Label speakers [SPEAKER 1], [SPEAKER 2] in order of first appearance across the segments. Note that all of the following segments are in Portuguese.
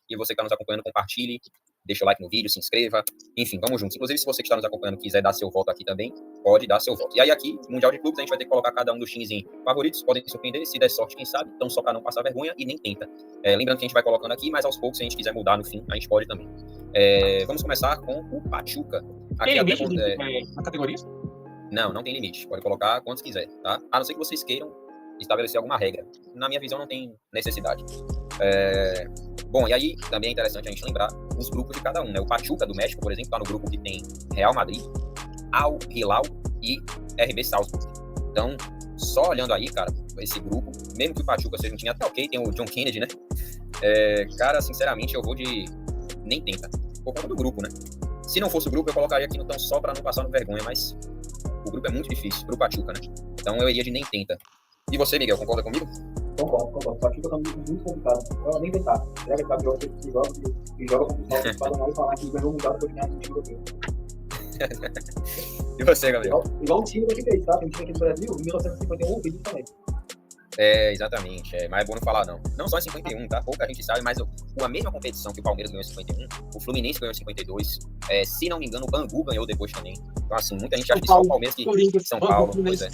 [SPEAKER 1] E você que está nos acompanhando, compartilhe, deixa o like no vídeo, se inscreva. Enfim, vamos juntos. Inclusive, se você que está nos acompanhando quiser dar seu voto aqui também, pode dar seu voto. E aí aqui, Mundial de Clubes, a gente vai ter que colocar cada um dos times em favoritos. Podem se surpreender, se der sorte, quem sabe. Então, só para não passar vergonha e nem tenta. Lembrando que a gente vai colocando aqui, mas aos poucos, se a gente quiser mudar no fim, a gente pode também. Vamos começar com o Pachuca. Aqui
[SPEAKER 2] tem limite na categoria?
[SPEAKER 1] Não tem limite. Pode colocar quantos quiser, tá? A não ser que vocês queiram estabelecer alguma regra. Na minha visão, não tem necessidade. Bom, e aí também é interessante a gente lembrar os grupos de cada um, né? O Pachuca do México, por exemplo, está no grupo que tem Real Madrid, Al Hilal e RB Salzburg. Então, só olhando aí, cara, esse grupo, mesmo que o Pachuca seja um time até ok, tem o John Kennedy, né? Cara, sinceramente, eu vou de nem tenta, por conta do grupo, né? Se não fosse o grupo, eu colocaria aqui no tão só para não passar no vergonha, mas o grupo é muito difícil pro Pachuca, né? Então eu iria de nem tenta. E você, Miguel, concorda comigo?
[SPEAKER 3] Concordo. O Pachuca tá muito complicado. Eu nem tentar. Será que ele tá pior que joga com o pessoal e falar que ganhou o Mundial depois de ganhar o time europeu?
[SPEAKER 1] E você, Gabriel?
[SPEAKER 3] Igual o time que fez, tá? Tem um time aqui no Brasil, em 1951, fez isso também.
[SPEAKER 1] Exatamente. Mas é bom não falar, não. Não só em 51, tá? Pouca gente sabe, mas a mesma competição que o Palmeiras ganhou em 51, o Fluminense ganhou em 52, se não me engano, o Bangu ganhou depois também. Então, assim, muita gente acha que só o Palmeiras que São Paulo, pois é.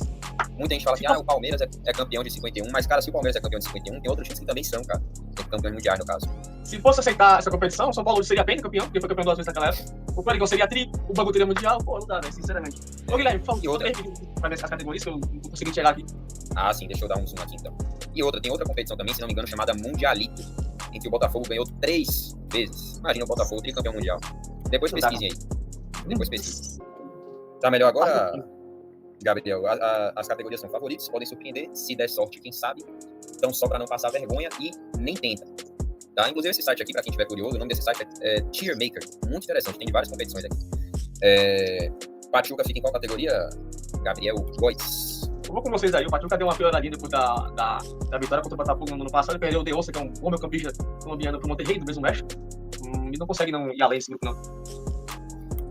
[SPEAKER 1] Muita gente fala que o Palmeiras é campeão de 51, mas, cara, se o Palmeiras é campeão de 51, tem outros times que também são, cara. Tem campeões mundiais, no caso.
[SPEAKER 2] Se fosse aceitar essa competição, o São Paulo seria bem campeão, porque foi campeão 2 vezes naquela época. O Coringão seria tri, o Bangu teria mundial. Pô, não dá, né? Sinceramente. Ô, Guilherme, por favor, pra ver essas categorias que eu não consegui enxergar aqui.
[SPEAKER 1] Ah, sim, deixa eu dar um zoom aqui, então. E tem outra competição também, se não me engano, chamada Mundialito, em que o Botafogo ganhou 3 vezes. Imagina o Botafogo, tricampeão mundial. Depois pesquisem aí. Depois pesquisem. Tá melhor agora, Gabriel? As categorias são favoritos, podem surpreender, se der sorte, quem sabe. Então, só para não passar vergonha e nem tenta. Tá? Inclusive, esse site aqui, para quem estiver curioso, o nome desse site é Cheermaker. Muito interessante, tem de várias competições aqui. Pachuca fica em qual categoria, Gabriel Góes?
[SPEAKER 2] Eu vou com vocês aí. O Pachuca deu uma pioradinha depois da vitória contra o Botafogo no ano passado. Ele perdeu o De Ossa, que é um bom meio-campista colombiano, pro Monterrey, do mesmo México. E não consegue não ir além desse grupo, não.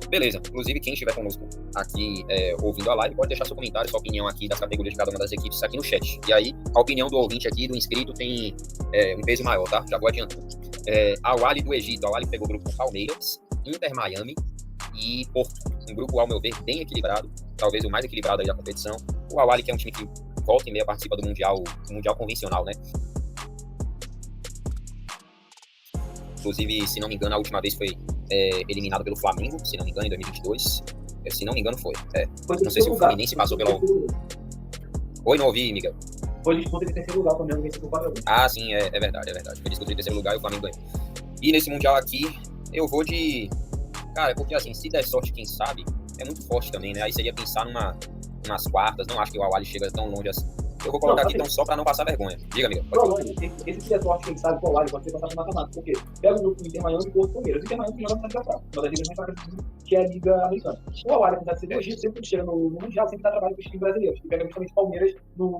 [SPEAKER 1] Beleza. Inclusive, quem estiver conosco aqui ouvindo a live, pode deixar seu comentário, sua opinião aqui das categorias de cada uma das equipes aqui no chat. E aí, a opinião do ouvinte aqui, do inscrito, tem um peso maior, tá? Já vou adiantando. Al-Ahly do Egito. Al-Ahly pegou o grupo com Palmeiras, Inter Miami e Porto. Um grupo, ao meu ver, bem equilibrado. Talvez o mais equilibrado aí da competição. O Al-Ahly, que é um time que volta e meia participa do Mundial convencional, né? Inclusive, se não me engano, a última vez foi eliminado pelo Flamengo, se não me engano, em 2022. Se não me engano, foi. Não sei se o Fluminense passou pela... Oi, não ouvi, Miguel.
[SPEAKER 3] Foi disputa de terceiro lugar, o Flamengo venceu por 4-1.
[SPEAKER 1] Ah, sim, é verdade. Foi disputa de terceiro lugar e o Flamengo ganhou. E nesse Mundial aqui, eu vou de... Cara, porque assim, se der sorte, quem sabe, é muito forte também, né? Aí seria pensar umas quartas, não acho que o Al-Ahly chega tão longe assim. Eu vou colocar aqui então só pra não passar vergonha. Diga, amigo.
[SPEAKER 3] Esse se der sorte, quem sabe, o Al-Ahly pode ser passado no mata-mata. Por quê? Pega o grupo do Inter Miami e o Porto Palmeiras. O Inter Miami joga na Liga Fraca, uma das ligas mais fracas que é a Liga Americana. O Al-Ahly, apesar de ser do Egito, sempre que chega no Mundial, sempre dá trabalho para os times brasileiros, que pega justamente Palmeiras no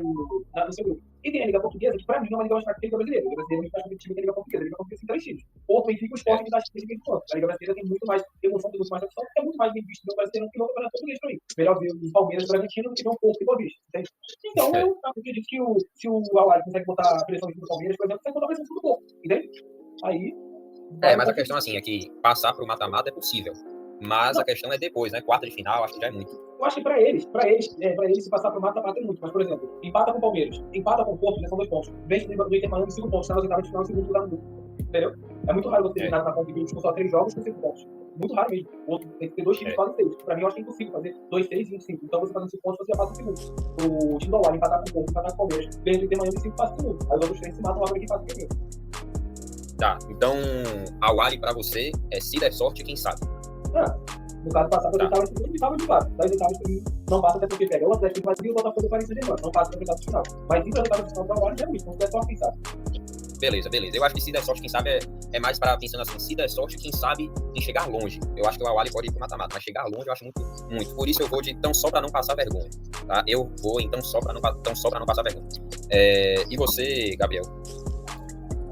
[SPEAKER 3] seu grupo. E tem a Liga Portuguesa, que pra mim é uma liga mais fraca que a Liga Brasileira. A Liga Brasileira é muito mais competitiva que a Liga Portuguesa. A Liga Portuguesa tem 3 times. Porto, Benfica e o Sport, que dá as 3 equipes pontos. A Liga Brasileira tem muito mais emoção, tem muito mais opção, é muito mais bem visto no Brasileiro que no Campeonato Português pra mim. Melhor ver o Palmeiras e o Bragantino do que ver um Porto e o Boa Vista, entende? Então, eu acredito que se o Al-Ahly consegue botar a pressão em cima do Palmeiras, por exemplo, consegue botar a pressão em cima do Porto, entende? Aí...
[SPEAKER 1] mas a questão assim é que passar pro mata-mata é possível. Mas a questão é depois, né? Quarta de final, acho que já é muito.
[SPEAKER 3] Eu acho que pra eles, se passar pro mata-mata é muito. Mas, por exemplo, empata com o Palmeiras, empata com o Porto, já são 2 pontos. Vence do Inter Miami 5 pontos, tá nas oitavas de final, segundo lugar no grupo. Entendeu? É muito raro você terminar na ponta com só 3 jogos com 5 pontos. Muito raro mesmo. O outro tem que ter 2 times que fazem 6. Pra mim, eu acho que é impossível fazer 2, 6 e 5. Então, você fazendo 5 pontos, você já passa o segundo. O time do Al-Ahly empatar com o Porto, empatar com o Palmeiras, vence do Inter Miami 5 passa o segundo. Aí os outros 3 se matam lá pra quem passa o primeiro.
[SPEAKER 1] Tá, então, Al-Ahly pra você se der sorte, quem sabe?
[SPEAKER 3] No caso passado, eu estava em oitavo de quatro. Das oitavas que não passa até porque pega o Atlético de Madrid e o Botafogo do Paris Saint-Germain. Não passa para a oitava de final. Mas indo para a oitava de final para o Al-Ahly já é muito. Então, se der sorte, quem sabe.
[SPEAKER 1] Beleza. Eu acho que se der sorte, quem sabe é mais para pensando assim, se der sorte, quem sabe em chegar longe. Eu acho que o Al-Ahly pode ir pro mata-mata, mas chegar longe eu acho muito, muito. Por isso eu vou de então só para não passar vergonha. Tá? Eu vou então só para não passar vergonha. E você, Gabriel?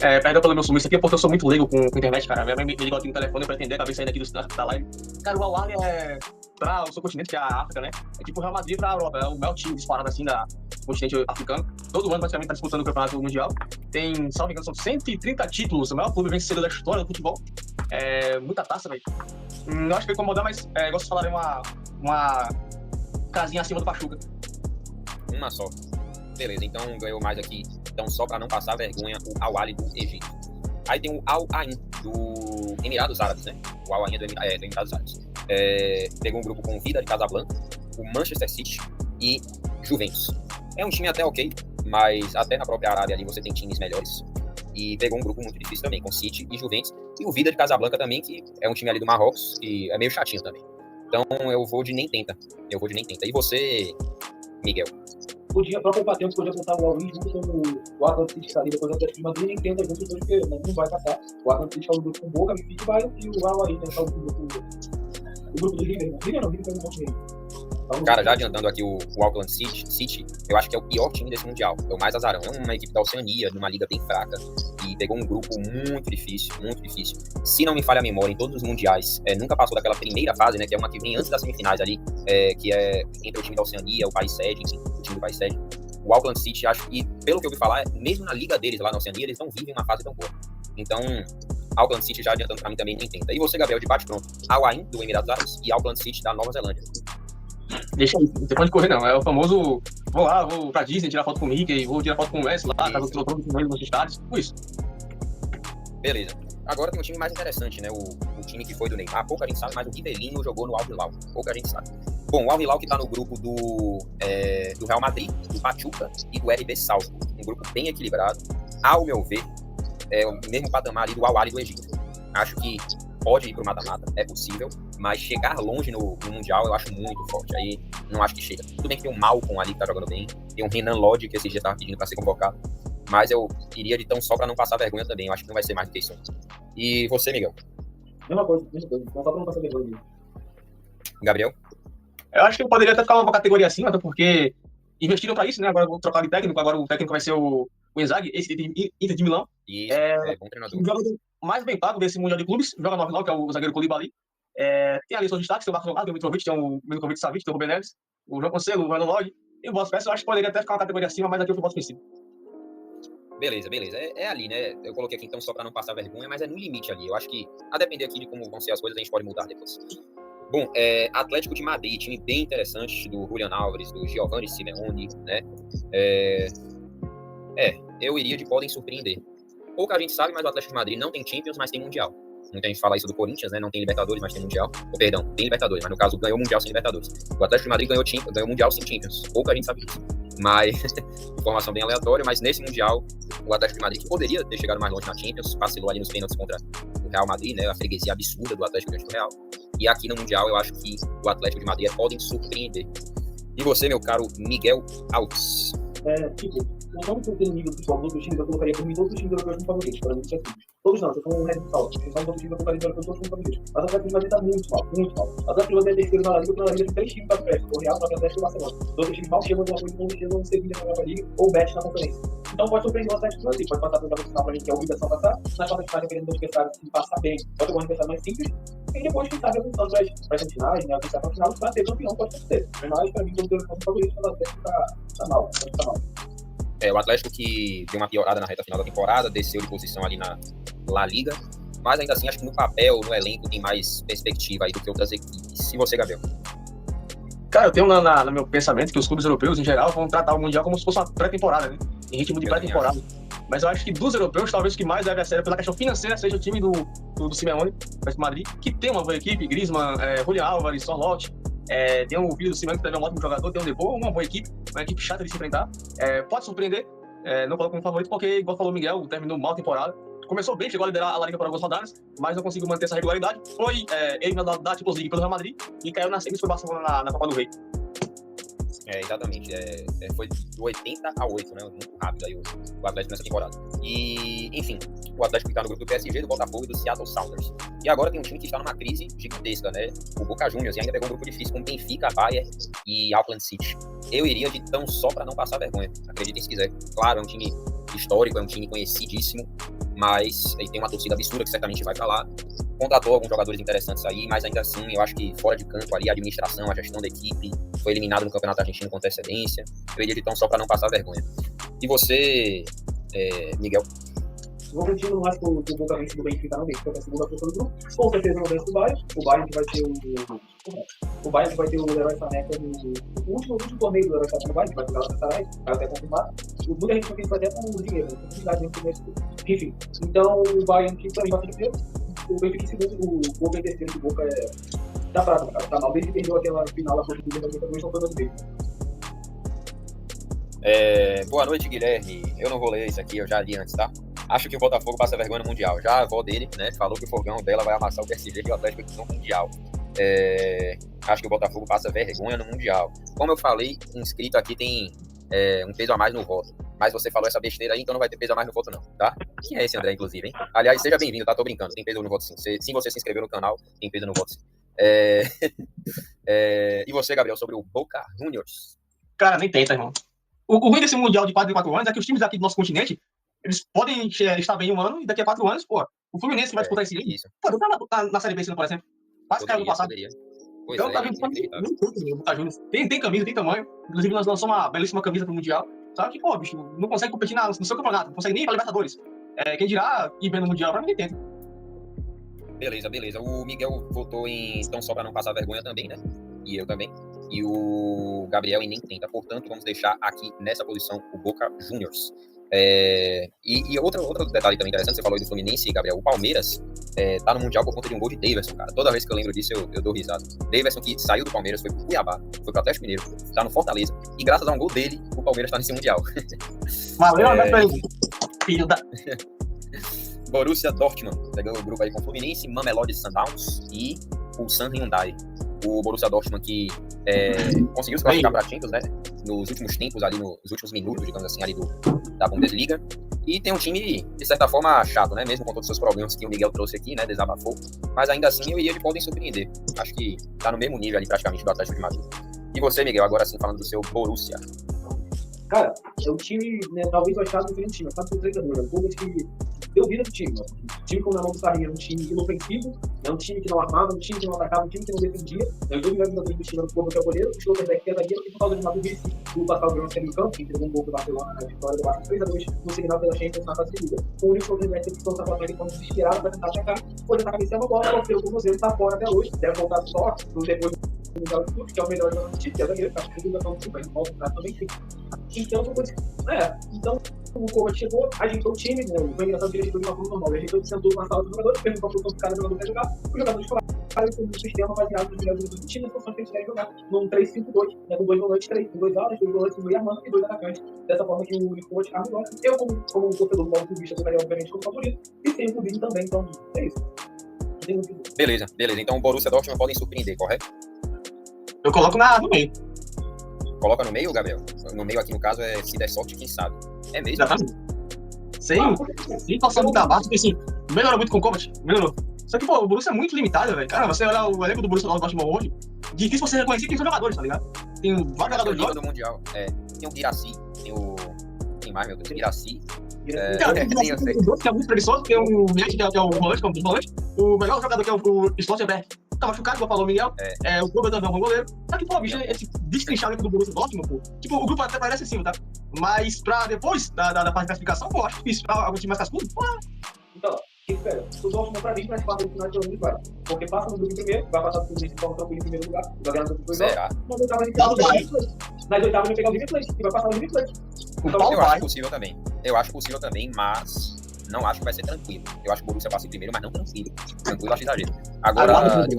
[SPEAKER 2] Perdão pelo meu sumiço aqui, porque eu sou muito leigo com internet, cara. Minha mãe me ligou aqui no telefone pra entender, acabei saindo aqui da live. Cara, o Al-Ahly pra o seu continente, que é a África, né? É tipo o Real Madrid pra Europa, é o maior time disparado assim do continente africano. Todo ano praticamente tá disputando o campeonato mundial. Tem, salvo engano, são 130 títulos, o maior clube vencedor da história do futebol. Muita taça, velho. Não acho que vai incomodar, mas gosto de falar uma casinha acima do Pachuca.
[SPEAKER 1] Uma só. Beleza, então ganhou mais aqui. Então, só para não passar vergonha, o Al-Ahly do Egito. Aí tem o Al-Ain do Emirados Árabes, né? O Al-Ain do Emirados Árabes. Pegou um grupo com o Vida de Casablanca, o Manchester City e Juventus. É um time até ok, mas até na própria Arábia ali você tem times melhores. E pegou um grupo muito difícil também, com City e Juventus. E o Vida de Casablanca também, que é um time ali do Marrocos, que é meio chatinho também. Então, eu vou de nem tenta. E você, Miguel?
[SPEAKER 3] Podia, para poupar tempo, podia botar o Al-Ahly junto com o Atlético City ali, depois do Atlético de Madrid, nem tenta junto, porque não vai passar. O Atlético City é o grupo com o Boca, Benfica e o Al-Ahly, né, o grupo do River. River não, River tem um monte de...
[SPEAKER 1] Cara, já adiantando aqui o Auckland City, eu acho que é o pior time desse Mundial. É o mais azarão. É uma equipe da Oceania, numa liga bem fraca. E pegou um grupo muito difícil, muito difícil. Se não me falha a memória, em todos os Mundiais, nunca passou daquela primeira fase, né? Que é uma que vem antes das semifinais ali, que é entre o time da Oceania, o país sede, enfim, o time do país sede. O Auckland City, acho que, pelo que eu ouvi falar, mesmo na liga deles lá na Oceania, eles não vivem uma fase tão boa. Então, Auckland City já adiantando pra mim também nem tenta. E você, Gabriel, de bate-pronto, Al-Ain do Emirados Árabes e Auckland City da Nova Zelândia.
[SPEAKER 2] Deixa aí, não tem pode correr não, é o famoso vou pra Disney tirar foto com o Mickey, vou tirar foto com o Messi lá, caso eu tô nos estádios, tipo isso.
[SPEAKER 1] Beleza. Agora tem um time mais interessante, né, o time que foi do Neymar, pouca gente sabe, mas o Ribeirinho jogou no Al Hilal, pouca gente sabe. Bom, o Al Hilal que tá no grupo do Real Madrid, do Pachuca e do RB Salzburg, um grupo bem equilibrado, ao meu ver, é o mesmo patamar ali do Al-Ahly do Egito. Acho que pode ir pro mata-mata, é possível, mas chegar longe no Mundial eu acho muito forte. Aí não acho que chega. Tudo bem que tem um Malcom ali que tá jogando bem, tem um Renan Lodge que esse dia tava pedindo pra ser convocado, mas eu iria de tão só pra não passar vergonha também. Eu acho que não vai ser mais do que isso. E você, Miguel?
[SPEAKER 3] Mesma coisa. Só pra não passar vergonha.
[SPEAKER 1] Gabriel?
[SPEAKER 2] Eu acho que eu poderia até ficar uma categoria acima, até porque investiram pra isso, né? Agora eu vou trocar de técnico, agora o técnico vai ser o Inzaghi, esse de Inter de Milão.
[SPEAKER 1] Isso, bom treinador.
[SPEAKER 2] O jogador mais bem pago desse Mundial de Clubes, joga no Al-Hilal, que é o zagueiro Koulibaly. Tem ali os destaques, tem o Marcos Leonardo, tem o Mitrovic, tem o Milinkovic-Savic, tem o Rubem Neves, o João Cancelo, o Renan Lodge e o Boss Peça. Eu acho que poderia até ficar uma categoria acima, mas aqui eu fui voto ofensivo.
[SPEAKER 1] Beleza. É ali, né? Eu coloquei aqui então só pra não passar vergonha, mas é no limite ali. Eu acho que, a depender aqui de como vão ser as coisas, a gente pode mudar depois. Bom, Atlético de Madrid, time bem interessante do Julián Álvares, do Giovanni Simeone, né? Eu iria de podem surpreender. Pouca gente sabe, mas o Atlético de Madrid não tem Champions, mas tem Mundial. Muita gente fala isso do Corinthians, né? Não tem Libertadores, mas tem Mundial. Perdão, tem Libertadores, mas no caso ganhou Mundial sem Libertadores. O Atlético de Madrid ganhou Mundial sem Champions. Pouca gente sabe disso. Mas, informação bem aleatória, mas nesse Mundial, o Atlético de Madrid, que poderia ter chegado mais longe na Champions, vacilou ali nos pênaltis contra o Real Madrid, né? A freguesia absurda do Atlético diante do Real. E aqui no Mundial, eu acho que o Atlético de Madrid podem surpreender. E você, meu caro Miguel Alves?
[SPEAKER 3] Não porque no nível futebol dos outros times, eu colocaria por mim todos os times europeus como favoritos, para mim isso é simples. Todos não, se eu for um Red Bull Salto, se são outros times, eu colocaria os europeus todos como favoritos. Mas o Atlético de Madrid tá muito mal. O Atlético de Madrid é terceiro na Liga, porque na Liga tem 3 times para frente, o Real, o Atlético e o Barcelona. Os outros times mal chegam de uma coisa, não chegam no Sevilla na Europa Liga ou Bet na conferência. Então pode surpreender o Atlético de Madrid, pode passar pela final para a gente, que é a obrigação passar, nas quartas de final, querendo um adversário se passar bem, pode ter um adversário mais simples, e depois, quem sabe, avançando para as semifinais, né, avançar para a final, para ser campeão, pode ser. Mas para mim, todos os europeus favoritos, o Atlético tá mal.
[SPEAKER 1] O Atlético que deu uma piorada na reta final da temporada, desceu de posição ali na La Liga, mas ainda assim acho que no papel, no elenco, tem mais perspectiva aí do que outras equipes. E você, Gabriel?
[SPEAKER 2] Cara, eu tenho no meu pensamento que os clubes europeus, em geral, vão tratar o Mundial como se fosse uma pré-temporada, né? Em ritmo de pré-temporada. Mas eu acho que dos europeus, talvez o que mais leve a sério pela questão financeira seja o time do Simeone, do Madrid, que tem uma boa equipe, Griezmann, Julián Álvares, Sorloth. Tem um filho do Simeone que também é um ótimo jogador, tem um Depô, uma boa equipe, uma equipe chata de se enfrentar. Pode surpreender, não coloco como favorito, porque, igual falou o Miguel, terminou mal a temporada. Começou bem, chegou a liderar a La Liga por algumas rodadas, mas não conseguiu manter essa regularidade. Foi eliminado da Champions League pelo Real Madrid e caiu na semis por Barcelona na Copa do Rei.
[SPEAKER 1] Exatamente. Foi do 80 a 8, né? Muito rápido aí o Atlético nessa temporada. E, enfim, o Atlético que está no grupo do PSG, do Botafogo e do Seattle Sounders. E agora tem um time que está numa crise gigantesca, né? O Boca Juniors, e ainda pegou um grupo difícil com Benfica, Bayern e Auckland City. Eu iria de tão só para não passar vergonha. Acreditem se quiser. Claro, é um time histórico, é um time conhecidíssimo, mas ele tem uma torcida absurda que certamente vai para lá. Contratou alguns jogadores interessantes aí, mas ainda assim, eu acho que fora de campo ali, a administração, a gestão da equipe, foi eliminado no Campeonato Argentino com antecedência. Eu iria então só para não passar vergonha. E você, Miguel?
[SPEAKER 3] Vou continuar mais com o Boca vence do Benfica no Benfica, que é a segunda força do grupo. Com certeza não vence o Bayern. O Bayern que vai ter o Bayern que vai ter o Leroy Sané como o último torneio do Leroy Sané no Bayern, que vai jogar o Sarai, vai até confirmar. Muita gente não vai até com dinheiro, né? Possibilidade de começo. Enfim, então o Bayern que também vai ser primeiro, o Benfica em segundo, o Boca em terceiro, o Boca tá fraco, cara, tá mal. Desde que perdeu aquela final lá contra o Benfica, também são todas dele.
[SPEAKER 1] Boa noite, Guilherme. Eu não vou ler isso aqui, eu já li antes, tá? Acho que o Botafogo passa vergonha no Mundial. Já a avó dele, né, falou que o fogão dela vai amassar o PSG e o Atlético no Mundial. Acho que o Botafogo passa vergonha no Mundial. Como eu falei, inscrito aqui tem um peso a mais no voto. Mas você falou essa besteira aí, então não vai ter peso a mais no voto não, tá? Quem é esse André, inclusive, hein? Aliás, seja bem-vindo, tá? Tô brincando, tem peso no voto sim. Se você se inscreveu no canal, tem peso no voto sim. E você, Gabriel, sobre o Boca Juniors?
[SPEAKER 2] Cara, nem tenta, irmão. O ruim desse Mundial de 4 em 4 anos é que os times aqui do nosso continente, eles podem estar bem um ano e daqui a 4 anos, pô, o Fluminense que vai disputar esse ano, pô, não tá na Série B esse ano, por exemplo. Quase caiu no passado. Então tá vindo o Boca Juniors. Tem camisa, tem tamanho. Inclusive, nós lançamos uma belíssima camisa pro Mundial. Só que, pô, bicho, não consegue competir no seu campeonato, não consegue nem ir pra Libertadores. Quem dirá ir bem no Mundial, pra mim, tenta.
[SPEAKER 1] Beleza. O Miguel votou em então só pra não passar vergonha também, né? E eu também. E o Gabriel em nem tenta. Portanto, vamos deixar aqui nessa posição o Boca Juniors. E outro detalhe também interessante, você falou aí do Fluminense, Gabriel. O Palmeiras tá no Mundial por conta de um gol de Daverson, cara. Toda vez que eu lembro disso, eu dou risada. Daverson que saiu do Palmeiras, foi pro Cuiabá, foi pro Atlético Mineiro, tá no Fortaleza. E graças a um gol dele, o Palmeiras tá nesse Mundial.
[SPEAKER 2] Valeu, filho da...
[SPEAKER 1] Borussia Dortmund, pegando o grupo aí com Fluminense, Mamelodi Sundowns e Ulsan Hyundai. O Borussia Dortmund que conseguiu se classificar para a Champions, né? Nos últimos tempos, ali nos últimos minutos, digamos assim, ali da Bundesliga. E tem um time, de certa forma, chato, né? Mesmo com todos os seus problemas que o Miguel trouxe aqui, né? Desabafou. Mas ainda assim, eles podem surpreender. Acho que tá no mesmo nível ali, praticamente, do Atlético de Madrid. E você, Miguel, agora sim, falando do seu Borussia.
[SPEAKER 3] Cara, é um time, né, talvez eu achava que um time, sabe, por treinador, é um time que deu vida pro time. O time como na mão do Sarri era um time inofensivo, é um time que não armava, um time que não atacava, um time que não defendia. Os dois melhores jogadores do time do povo que é o goleiro, o Schlotterbeck que é zagueiro, e por causa de uma burrice do Pascal Gross que é no campo, que entregou um gol pro Barcelona na vitória do Barça 3-2 no final pela Champions na fase de liga. Com o Schlotterbeck que ficou na plateia quando desesperado para tentar atacar, foi tentar vencer uma bola, sofreu o tornozelo, tá fora até hoje, deve voltar só depois do Mundial de Clube, que é o melhor jogador do time, que é zagueiro, que acho que o time vai volta pra também sim. Então, são coisas. Então, o Kovac chegou, ajeitou o time, né? Foi engraçado que ele ajeitou de uma forma normal. Ele ajeitou, sentou na sala dos jogadores, perguntou a função que cada jogador quer jogar. Os jogadores falaram que o sistema baseado nos melhores jogadores do time, as funções que eles querem jogar num 3-5-2, né? Com 2 volantes, 3, com 2 alas, 2 volantes, 2 armando e 2 atacantes. Dessa forma que o Kovac gosta. Eu, como torcedor do Paulo Vista, jogaria obviamente como favorito. E tem o Clubinho também, então é isso.
[SPEAKER 1] Beleza. Então o Borussia Dortmund podem surpreender, correto?
[SPEAKER 2] Eu coloco no meio.
[SPEAKER 1] Coloca no meio, Gabriel? No meio aqui, no caso, se der sorte, quem sabe. É mesmo?
[SPEAKER 2] Exatamente. Sem passar muito abaixo, porque assim, melhorou muito com o Kovac, melhorou. Só que, pô, o Borussia é muito limitado, velho. Cara, você olhar o elenco do Borussia Dortmund hoje, difícil você reconhecer quem são jogadores, tá ligado? Tem vários jogadores
[SPEAKER 1] do Mundial. Tem o Guirassy, tem o... Quem mais, meu Deus? Guirassy.
[SPEAKER 2] Que é muito preguiçoso, tem o Miete, que é o volante, como volante. O melhor jogador que é o Schlotterbeck. Tá machucado, como falou o Miguel. O Kobe também é um bom goleiro. Só que, pô, bicho, esse destrinchado do Borussia Dortmund, pô. Tipo, o grupo até parece assim, tá? Mas pra depois da parte de classificação, pô, acho difícil. Pra algum time mais cascudo, pô.
[SPEAKER 3] Então, o que espera? O Dortmund pra mim vai passar no final de ano vai. Porque passa no grupo em primeiro, vai passar por esse forma tranquilo em primeiro lugar. Vai ganhar no grupo 2 jogos. Nas oitavas vai pegar o River Plate. E vai passar o River Plate.
[SPEAKER 1] Eu acho possível também, mas não acho que vai ser tranquilo. Eu acho que o Borussia passa em primeiro, mas não tranquilo. Tranquilo, acho exagero. Agora, de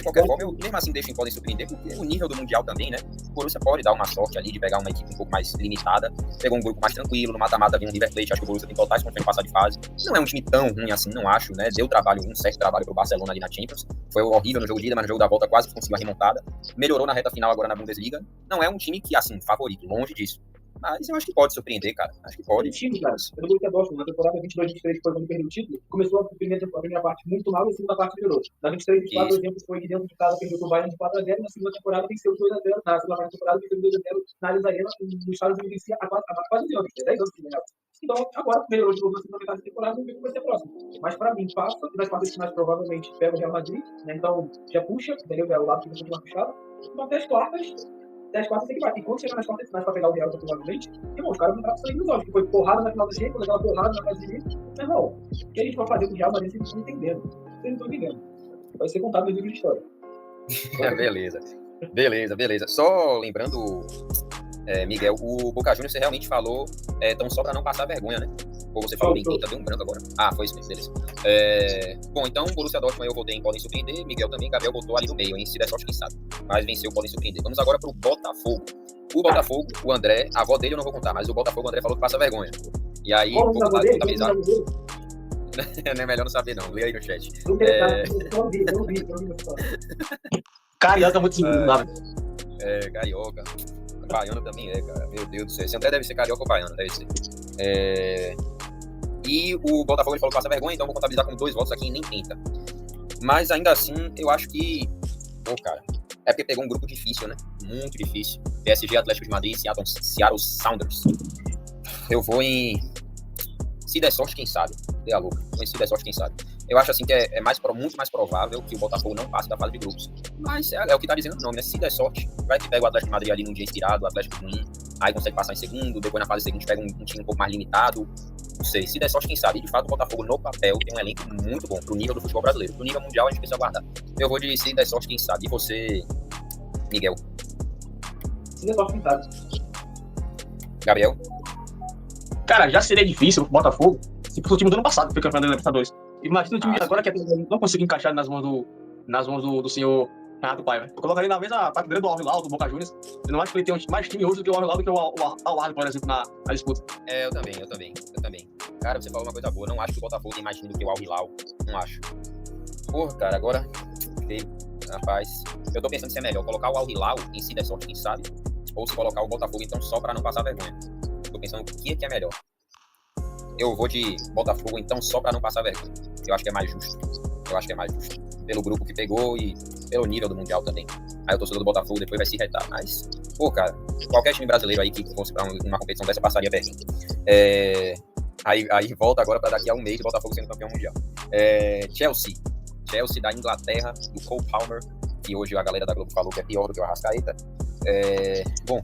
[SPEAKER 1] qualquer forma, eu mesmo assim deixo em podem surpreender, porque o nível do Mundial também, né? O Borussia pode dar uma sorte ali de pegar uma equipe um pouco mais limitada, pegou um grupo mais tranquilo, no mata-mata vem um River Plate, acho que o Borussia tem totais condições de passar de fase. Não é um time tão ruim assim, não acho, né? Deu um certo trabalho pro Barcelona ali na Champions. Foi horrível no jogo de ida, mas no jogo da volta quase conseguiu a remontada. Melhorou na reta final agora na Bundesliga. Não é um time que, assim, favorito, longe disso. Mas eu acho que pode surpreender, cara. Acho que pode.
[SPEAKER 3] O time, cara, eu não vou Dortmund, na temporada 22-23, foi quando perdeu o título, começou a primeira parte muito mal e a segunda parte melhorou. Na 23-24, o exemplo foi que dentro de casa perdeu o Bayern de 4-0, na segunda temporada venceu 2-0, na segunda temporada venceu 2-0 na Allianz Arena, no Estados Unidos vencia há quase anos, 10 anos que ganhava. Então, agora, melhorou de novo na segunda metade da temporada, vamos ver como vai ser a próxima. Mas, para mim, passa, e nas quartas finais provavelmente pega o Real Madrid, né? Então já puxa, entendeu? É o lado que vai continuar puxado. Então, até as quartas tem que bater. E quando chegar nas quartas finais para pegar o Real, provavelmente, irmão, os caras vão entrar com sangue nos olhos, que foi porrada na final do Champions, aquela porrada na fase de livre. Mas, irmão, o que a gente vai fazer com o Real Madrid, vocês não estão entendendo. Vocês não estão entendendo. Vai ser contado no livro de história.
[SPEAKER 1] Beleza. Só lembrando, Miguel, o Boca Juniors você realmente falou, então só para não passar vergonha, né? Ou você falou Benfica, deu um branco agora. Ah, foi isso mesmo, beleza. Bom, então, Borussia Dortmund eu votei em podem surpreender, Miguel também, Gabriel botou ali no meio, hein? Se der sorte, quem sabe. Mas venceu, podem surpreender. Vamos agora pro Botafogo. O Botafogo, o André, a avó dele eu não vou contar, mas o Botafogo, o André falou que passa vergonha. E aí, vou contabilizar. Não é melhor não saber, não. Lê aí no chat.
[SPEAKER 3] Não vi.
[SPEAKER 2] Carioca é muito segundo.
[SPEAKER 1] Carioca. Baiano também cara. Meu Deus do céu. Esse André deve ser carioca ou baiano, deve ser. E o Botafogo ele falou que passa vergonha, então vou contabilizar com 2 votos aqui e nem 30. Mas ainda assim, eu acho que... Pô, cara, é porque pegou um grupo difícil, né? Muito difícil. PSG, Atlético de Madrid, Seattle Sounders. Eu vou em... Se der sorte, quem sabe? Dê a louca. Se der sorte, quem sabe? Eu acho assim que é muito mais provável que o Botafogo não passe da fase de grupos. Mas é o que tá dizendo o nome, né? Se der sorte, vai que pega o Atlético de Madrid ali num dia inspirado, o Atlético ruim, aí consegue passar em segundo, depois na fase seguinte pega um time um pouco mais limitado. Não sei, se der sorte, quem sabe? E de fato, o Botafogo no papel tem um elenco muito bom pro nível do futebol brasileiro. Pro nível mundial, a gente precisa aguardar. Eu vou de se der sorte, quem sabe? E você, Miguel?
[SPEAKER 3] Se der sorte, quem sabe?
[SPEAKER 1] Gabriel?
[SPEAKER 2] Cara, já seria difícil pro Botafogo se fosse o time do ano passado, que foi campeão da Libertadores. Imagina o time de agora que não conseguiu encaixar nas mãos do senhor Renato Paiva. Eu colocaria na mesa a prateleira do Al Hilal, do Boca Juniors. Eu não acho que ele tem mais time hoje do que o Al Hilal do que o Al Ahly, por exemplo, na disputa.
[SPEAKER 1] Eu também. Cara, você falou uma coisa boa. Não acho que o Botafogo tem mais time do que o Al Hilal. Não acho. Porra, cara, agora... Rapaz, eu tô pensando se é melhor colocar o Al Hilal em si der sorte, quem sabe? Ou se colocar o Botafogo, então, só pra não passar vergonha. Tô pensando o que é melhor. Eu vou de Botafogo, então, só pra não passar vergonha. Eu acho que é mais justo. Pelo grupo que pegou e pelo nível do Mundial também. Aí o torcedor do Botafogo depois vai se irritar. Mas, pô, cara, qualquer time brasileiro aí que fosse pra uma competição dessa passaria vergonha. Aí volta agora pra daqui a um mês o Botafogo sendo campeão mundial. Chelsea da Inglaterra, do Cole Palmer, que hoje a galera da Globo falou que é pior do que o Arrascaeta. Bom,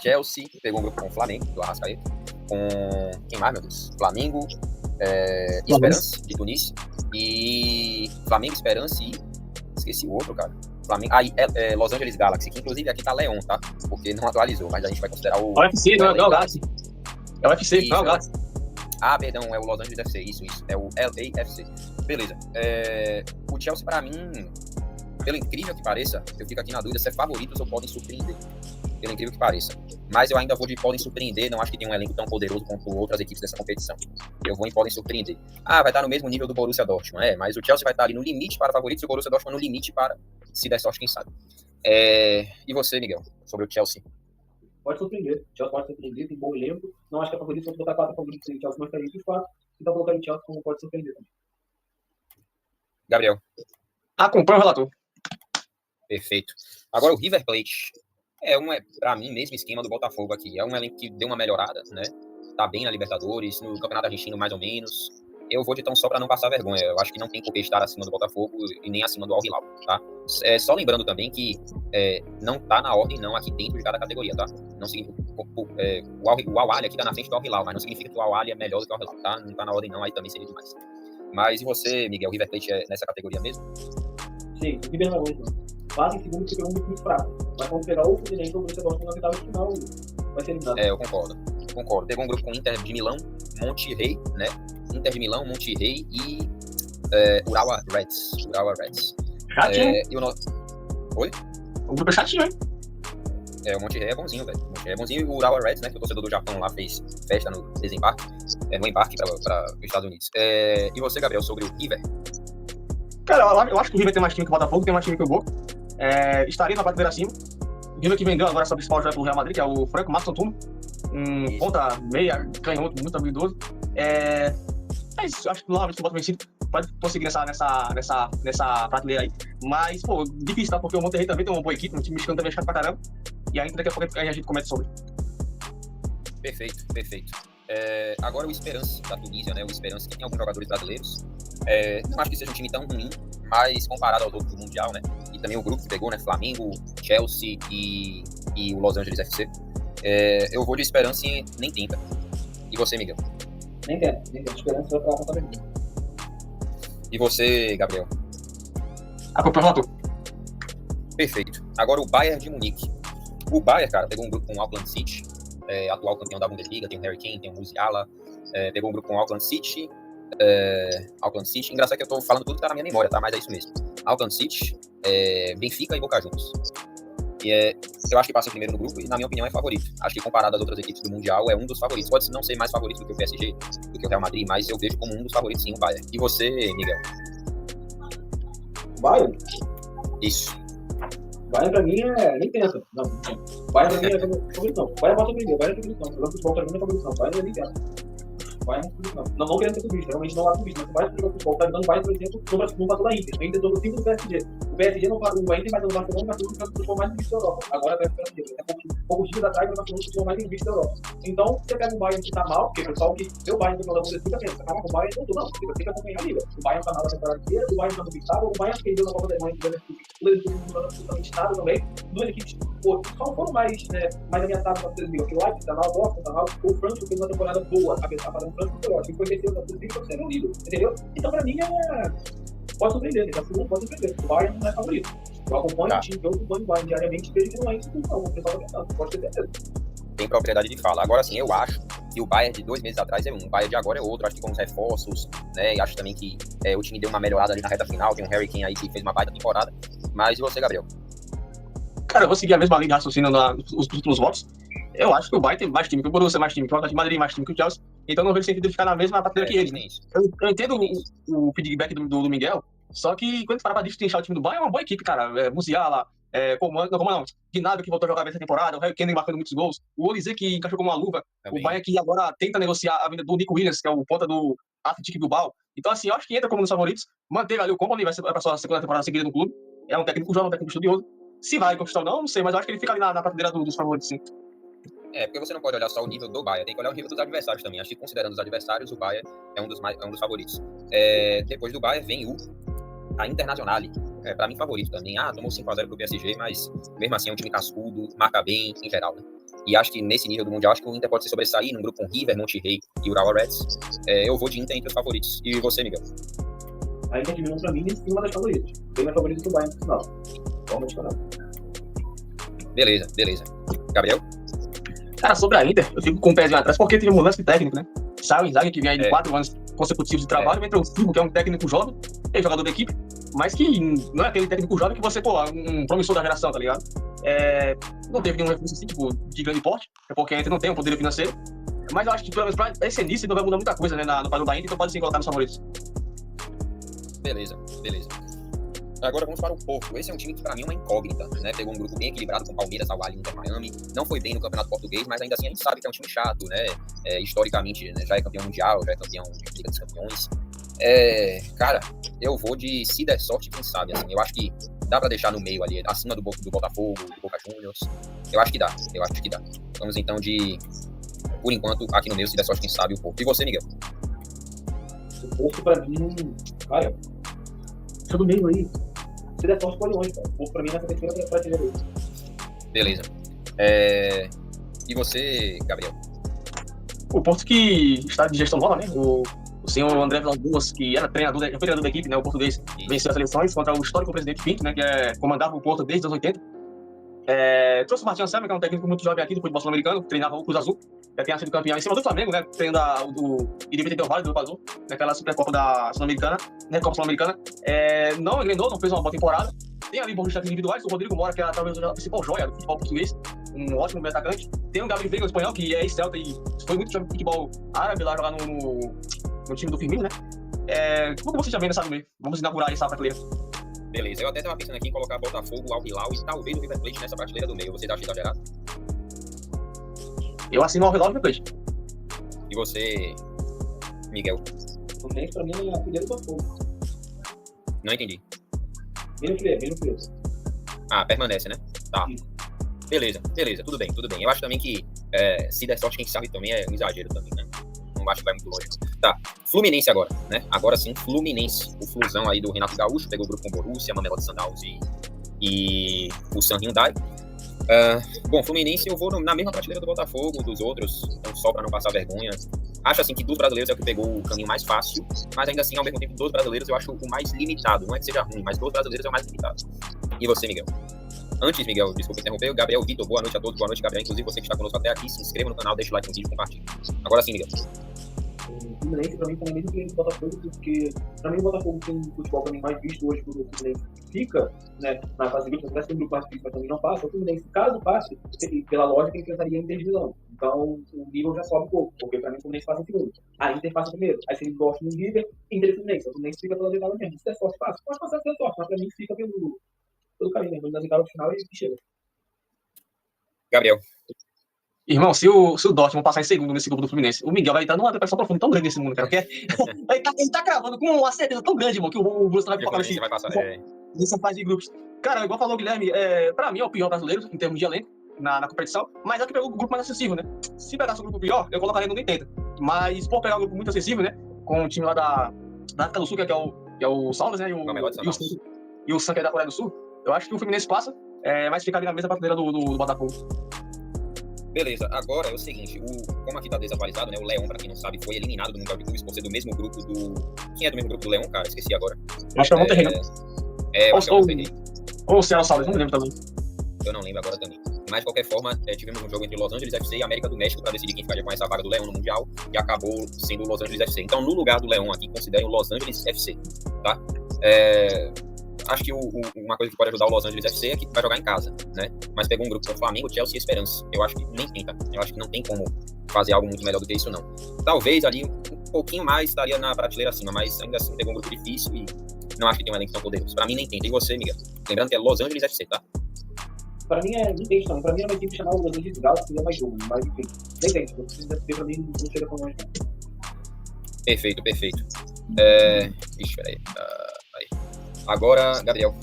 [SPEAKER 1] Chelsea pegou um grupo com o Flamengo, do Arrascaeta, com quem mais, meu Deus? Flamengo, Esperance, de Tunísia, e Flamengo, Esperance e... esqueci o outro, cara. Flamengo, Los Angeles Galaxy, que inclusive aqui tá Leon, tá? Porque não atualizou, mas a gente vai considerar o...
[SPEAKER 2] É o UFC, não é o Galaxy. É o UFC, não é o Galaxy.
[SPEAKER 1] Ah, perdão, é o Los Angeles FC, isso. É o LAFC. Beleza. O Chelsea, pra mim, pelo incrível que pareça, eu fico aqui na dúvida se é favoritos ou podem surpreender. Pelo incrível que pareça. Mas eu ainda vou de podem surpreender, não acho que tem um elenco tão poderoso quanto outras equipes dessa competição. Eu vou em podem surpreender. Vai estar no mesmo nível do Borussia Dortmund, mas o Chelsea vai estar ali no limite para favoritos e o Borussia Dortmund no limite para, se der sorte, quem sabe. E você, Miguel, sobre o Chelsea?
[SPEAKER 3] Pode surpreender. O Chelsea pode surpreender, tem bom elenco. Não acho que é favorito, se eu botar 4 favoritos, o Chelsea não estaria de fato. Então colocar o Chelsea como pode surpreender também.
[SPEAKER 1] Gabriel?
[SPEAKER 2] Acompanha o relator.
[SPEAKER 1] Perfeito. Agora o River Plate. Pra mim, mesmo esquema do Botafogo aqui. É um elenco que deu uma melhorada, né? Tá bem na Libertadores, no Campeonato Argentino mais ou menos. Eu vou de tão só pra não passar vergonha. Eu acho que não tem por que estar acima do Botafogo e nem acima do Al Hilal, tá? Só lembrando também que não tá na ordem não aqui dentro de cada categoria, tá? Não significa... o Al Ahly aqui tá na frente do Al Hilal, mas não significa que o Al Ahly é melhor do que o Al Hilal, tá? Não tá na ordem não, aí também seria demais. Mas e você, Miguel? O River Plate é nessa categoria mesmo?
[SPEAKER 3] Sim, o River não é muito. Base em segundo, que pegou muito fraco. Mas quando pegar o Fluminense, o Borussia Dortmund na metade do final, vai ser eliminado.
[SPEAKER 1] Eu concordo. Pegou um grupo com Inter de Milão, Monterrey, né? Inter de Milão, Monterrey e Urawa Reds.
[SPEAKER 2] Chatinho.
[SPEAKER 1] Oi?
[SPEAKER 2] O grupo é chatinho, hein?
[SPEAKER 1] O Monterrey é bonzinho, velho. E o Urawa Reds, né? Que o torcedor do Japão lá fez festa no desembarque, no embarque para os Estados Unidos. E você, Gabriel, sobre o River?
[SPEAKER 2] Cara, eu acho que o River tem mais time que o Botafogo, tem mais time que o Boca. Estaria na prateleira acima. O River que vendeu agora essa principal joia pro Real Madrid, que é o Franco Maxson Tuno. Um ponta meia, canhoto, muito habilidoso. Mas acho que novamente o Bota vencido pode conseguir nessa prateleira aí. Mas, pô, difícil, tá? Porque o Monterrey também tem uma boa equipe, um time mexicano também é chato pra caramba. E ainda daqui a pouco a gente comete sobre.
[SPEAKER 1] Perfeito. Agora o Esperance da Tunísia, né? O Esperance que tem alguns jogadores brasileiros. Não acho que seja um time tão ruim, mas comparado aos outros do Mundial, né? E também o grupo que pegou, né? Flamengo, Chelsea e o Los Angeles FC. Eu vou de Esperance nem tenta. E você, Miguel?
[SPEAKER 3] Nem tenta. Esperança vai pra Copa do Mundo.
[SPEAKER 1] E você, Gabriel?
[SPEAKER 2] Acompanha o relator.
[SPEAKER 1] Perfeito. Agora o Bayern de Munique. O Bayern, cara, pegou um grupo com o Auckland City, atual campeão da Bundesliga, tem o Harry Kane, tem o Musiala, pegou um grupo com o Auckland City. Engraçado que eu tô falando tudo que tá na minha memória, tá? Mas é isso mesmo. Auckland City, Benfica e Boca Juniors. E eu acho que passa em primeiro no grupo e, na minha opinião, é favorito. Acho que comparado às outras equipes do Mundial, é um dos favoritos. Pode não ser mais favorito do que o PSG, do que o Real Madrid, mas eu vejo como um dos favoritos, sim, o Bayern. E você, Miguel?
[SPEAKER 3] Bayern?
[SPEAKER 1] Isso.
[SPEAKER 3] Bayern pra mim nem pensa. Não. Bayern pra mim é favorito. Bayern bota primeiro. Bayern é favorito. Jogando futebol pra mim é favorito. Bayern nem pensa. Bayern não é favorito. Não querendo ser clubista, realmente não é clubista. Mas o Bayern joga futebol, tá dando Bayern, por exemplo, não passou da Inter. A Inter jogou 5 do PSG. O PSG não passou, o Inter vai dando Barcelona, o Barcelona joga futebol mais visto da Europa. Agora vai ficar assim. Poucos dias atrás, o Barcelona futebol mais visto da Europa. Então, você pega um Bayern que tá mal, porque o pessoal que vê o Bayern no Bundesliga pensa, caraca, o Bayern não, você tem que acompanhar a liga. O Bayern tá mal na temporada inteira, o Bayern tá no Big o Bayern perdeu na Copa da Alemanha, o Leverkusen não tá absolutamente nada também. Duas equipes só foram mais ameaçadas na Bundesliga, porque o Leipzig tá mal, o Dortmund tá mal, o Frankfurt fez uma temporada boa, a padrão Frankfurt foi ótimo, foi terceiro da Bundesliga, foi ser unido, entendeu? Então, pra mim, pode surpreender, pode surpreender. O Bayern não é favorito. Eu acompanho o time, eu acompanho o Bayern diariamente, vejo que não é isso, não, o pessoal tá pensando, pode ter certeza.
[SPEAKER 1] Tem propriedade de fala. Agora sim, eu acho que o Bayern de 2 meses atrás é um, o Bayern de agora é outro. Acho que com os reforços, né? E acho também que o time deu uma melhorada ali na reta final. Tem um Harry Kane aí que fez uma baita temporada. Mas e você, Gabriel?
[SPEAKER 2] Cara, eu vou seguir a mesma linha de raciocínio nos últimos votos. Eu acho que o Bayern tem mais time que o Borussia, mais time que o Atlético de Madrid, mais time que o Chelsea. Então não vejo sentido de ficar na mesma prateleira que ele. Né? Eu entendo o feedback do Miguel, só que quando você para pra destrinchar o time do Bayern, é uma boa equipe, cara. Musiala, Gnabry que voltou a jogar bem essa temporada, o Harry Kane marcando muitos gols, o Olise que encaixou como uma luva, também. O Bayern que agora tenta negociar a vinda do Nico Williams, que é o ponta do Athletic Bilbao. Então, assim, eu acho que entra como um dos favoritos. Manteve ali o Kompany, vai ser pra sua segunda temporada seguida no clube. É um técnico jovem, um técnico estudioso. Se vai conquistar ou não sei, mas eu acho que ele fica ali na prateleira dos favoritos, sim.
[SPEAKER 1] Porque você não pode olhar só o nível do Bayern, tem que olhar o nível dos adversários também. Acho que considerando os adversários, o Bayern é um dos favoritos. Depois do Bayern vem a Internazionale, pra mim favorito também. Tomou 5-0 pro PSG, mas mesmo assim é um time cascudo, marca bem em geral, né? E acho que nesse nível do Mundial, acho que o Inter pode se sobressair num grupo com River, Monterrey e Urawa Reds. Eu vou de Inter entre os favoritos. E você, Miguel?
[SPEAKER 3] A Inter diminuiu pra mim em cima das favoritas. Bem mais favorito que o Bayern no final. Vamos de
[SPEAKER 1] Beleza. Gabriel?
[SPEAKER 2] Cara, sobre a Inter, eu fico com o pezinho atrás porque teve mudança de técnico, né? Saiu o Inzaghi, que vem aí de 4 anos consecutivos de trabalho, entrou o Figo, que é um técnico jovem, é jogador da equipe, mas que não é aquele técnico jovem que você, um promissor da geração, tá ligado? Não teve nenhum recurso assim, tipo, de grande porte, porque a Inter não tem um poder financeiro, mas eu acho que, pelo menos, pra esse início, não vai mudar muita coisa, né, no padrão da Inter, então pode sim colocar nos favoritos.
[SPEAKER 1] Beleza. Agora vamos para o Porto. Esse é um time que, para mim, é uma incógnita, né? Pegou um grupo bem equilibrado com Palmeiras, Al-Ahly, Inter Miami. Não foi bem no Campeonato Português, mas ainda assim a gente sabe que é um time chato, né? Historicamente, né? Já é campeão mundial, já é campeão de Liga dos Campeões. Cara, eu vou de se der sorte, quem sabe, assim. Eu acho que dá para deixar no meio ali, acima do Botafogo, do Boca Juniors. Eu acho que dá. Vamos então por enquanto, aqui no meio, se der sorte, quem sabe, o Porto. E você, Miguel?
[SPEAKER 3] O Porto, pra mim, cara, do meio aí. Se der sorte, pode longe, cara. O Porto, pra mim, nessa terceira prateleira aí.
[SPEAKER 1] Beleza. E você, Gabriel?
[SPEAKER 2] O Porto que está de gestão nova, né? O senhor André Vilas-Boas, que era treinador, já foi treinador da equipe, né? O português venceu as eleições contra o histórico presidente Pinto, né? Que comandava o Porto desde os anos 80. Trouxe o Martin Anselmi, que é um técnico muito jovem aqui do futebol sul-americano, que treinava o Cruz Azul, já tinha sido campeão em cima do Flamengo, né? Treinando o Iribete Del Valle do Equador, naquela Supercopa da Sul-Americana, né? Copa Sul-Americana. Não engrenou, não fez uma boa temporada. Tem ali bons destaques individuais, o Rodrigo Mora, que é talvez a principal joia do futebol português, um ótimo meio atacante. Tem o Gabriel Veiga, o espanhol, que é ex-Celta e foi muito jovem de futebol árabe lá jogar no time do Firmino, né? Como você já vê nessa meio? Vamos inaugurar essa prateleira.
[SPEAKER 1] Beleza, eu até estava pensando aqui em colocar Botafogo, Al Hilal e talvez o River Plate nessa prateleira do meio. Vocês acham exagerado?
[SPEAKER 2] Eu assino ao River Plate.
[SPEAKER 1] E você, Miguel?
[SPEAKER 3] O Fluminense, pra mim, é a primeira do Botafogo.
[SPEAKER 1] Não entendi.
[SPEAKER 3] Mesmo frio.
[SPEAKER 1] Ah, permanece, né? Tá.
[SPEAKER 3] Isso.
[SPEAKER 1] Beleza, tudo bem. Eu acho também que se der sorte, quem sabe também é um exagero também, né? Não acho que vai muito longe. Tá, Fluminense agora, né? Agora sim, Fluminense. O Flusão aí do Renato Gaúcho, pegou o grupo com Borussia, Mamelodi Sundowns e o San Hyundai. Bom, Fluminense eu vou na mesma prateleira do Botafogo, dos outros, então, só para não passar vergonha. Acho assim que dos brasileiros é o que pegou o caminho mais fácil, mas ainda assim, ao mesmo tempo, dos brasileiros eu acho o mais limitado. Não é que seja ruim, mas dos brasileiros é o mais limitado. E você, Miguel? Antes, Miguel, desculpa interromper, Gabriel Vitor, boa noite a todos, boa noite, Gabriel, inclusive você que está conosco até aqui, se inscreva no canal, deixa o like no vídeo e compartilhe. Agora sim, Miguel.
[SPEAKER 3] O Fluminense, pra mim, tá na mesma linha do Botafogo, porque pra mim o Botafogo tem um futebol também mais visto hoje quando o Fluminense fica, né, na fase de grupos, parece que o grupo mais fica também não passa. O Fluminense, caso passe, pela lógica, enfrentaria a Inter de Milão. Então, o nível já sobe um pouco, porque pra mim o Fluminense passa em segundo. A Inter passa primeiro. Aí se ele gosta do River, Inter e Fluminense. O Fluminense fica pela oitava mesmo. Se é sorte, passa. Pode passar se é sorte, mas pra mim fica pelo caminho mesmo. Na oitava final e chega.
[SPEAKER 1] Gabriel.
[SPEAKER 2] Irmão, se o Dortmund passar em segundo nesse grupo do Fluminense, o Miguel vai estar numa depressão profunda tão grande nesse mundo, cara. Porque ele tá cravando com uma certeza tão grande, irmão, que o Brusco vai focar nessa fase de grupos. Cara, igual falou o Guilherme, pra mim é o pior brasileiro em termos de elenco na competição, mas é o que pegou o grupo mais acessível, né? Se pegasse o grupo pior, eu colocaria no 80. Mas por pegar um grupo muito acessível, né? Com o time lá da África do Sul, que é o Sounders, né? E o San, que é da Coreia do Sul, eu acho que o Fluminense passa, mas fica ali na mesma prateleira do Botafogo.
[SPEAKER 1] Beleza, agora é o seguinte, como aqui tá desatualizado, né, o Leão, pra quem não sabe, foi eliminado do Mundial de Clubes por ser do mesmo grupo do... Quem é do mesmo grupo do Leão, cara? Esqueci agora.
[SPEAKER 2] Acho que é o Monterrey, né?
[SPEAKER 1] Acho que é o Monterrey.
[SPEAKER 2] Ou o Seattle Sounders, não lembro também.
[SPEAKER 1] Eu não lembro agora também. Mas, de qualquer forma, tivemos um jogo entre Los Angeles FC e América do México pra decidir quem ficaria com essa vaga do Leão no Mundial, e acabou sendo o Los Angeles FC. Então, no lugar do Leão aqui, considerem o Los Angeles FC, tá? Acho que uma coisa que pode ajudar o Los Angeles FC é que vai jogar em casa, né? Mas pegou um grupo com Flamengo, Chelsea e Esperança. Eu acho que nem tenta. Eu acho que não tem como fazer algo muito melhor do que isso, não. Talvez ali um pouquinho mais estaria na prateleira acima, mas ainda assim pegou um grupo difícil e não acho que tem um elenco tão poderoso. Pra mim nem tenta. E você, Miguel? Lembrando que é Los Angeles FC, tá?
[SPEAKER 3] Pra mim não tem também. Pra mim é uma equipe chamada Los Angeles Galaxy, que seria mais jogo, mas enfim. Nem tem. Se você quiser pra mim, não chega tão longe.
[SPEAKER 1] Perfeito. Ixi, peraí. Agora, Gabriel.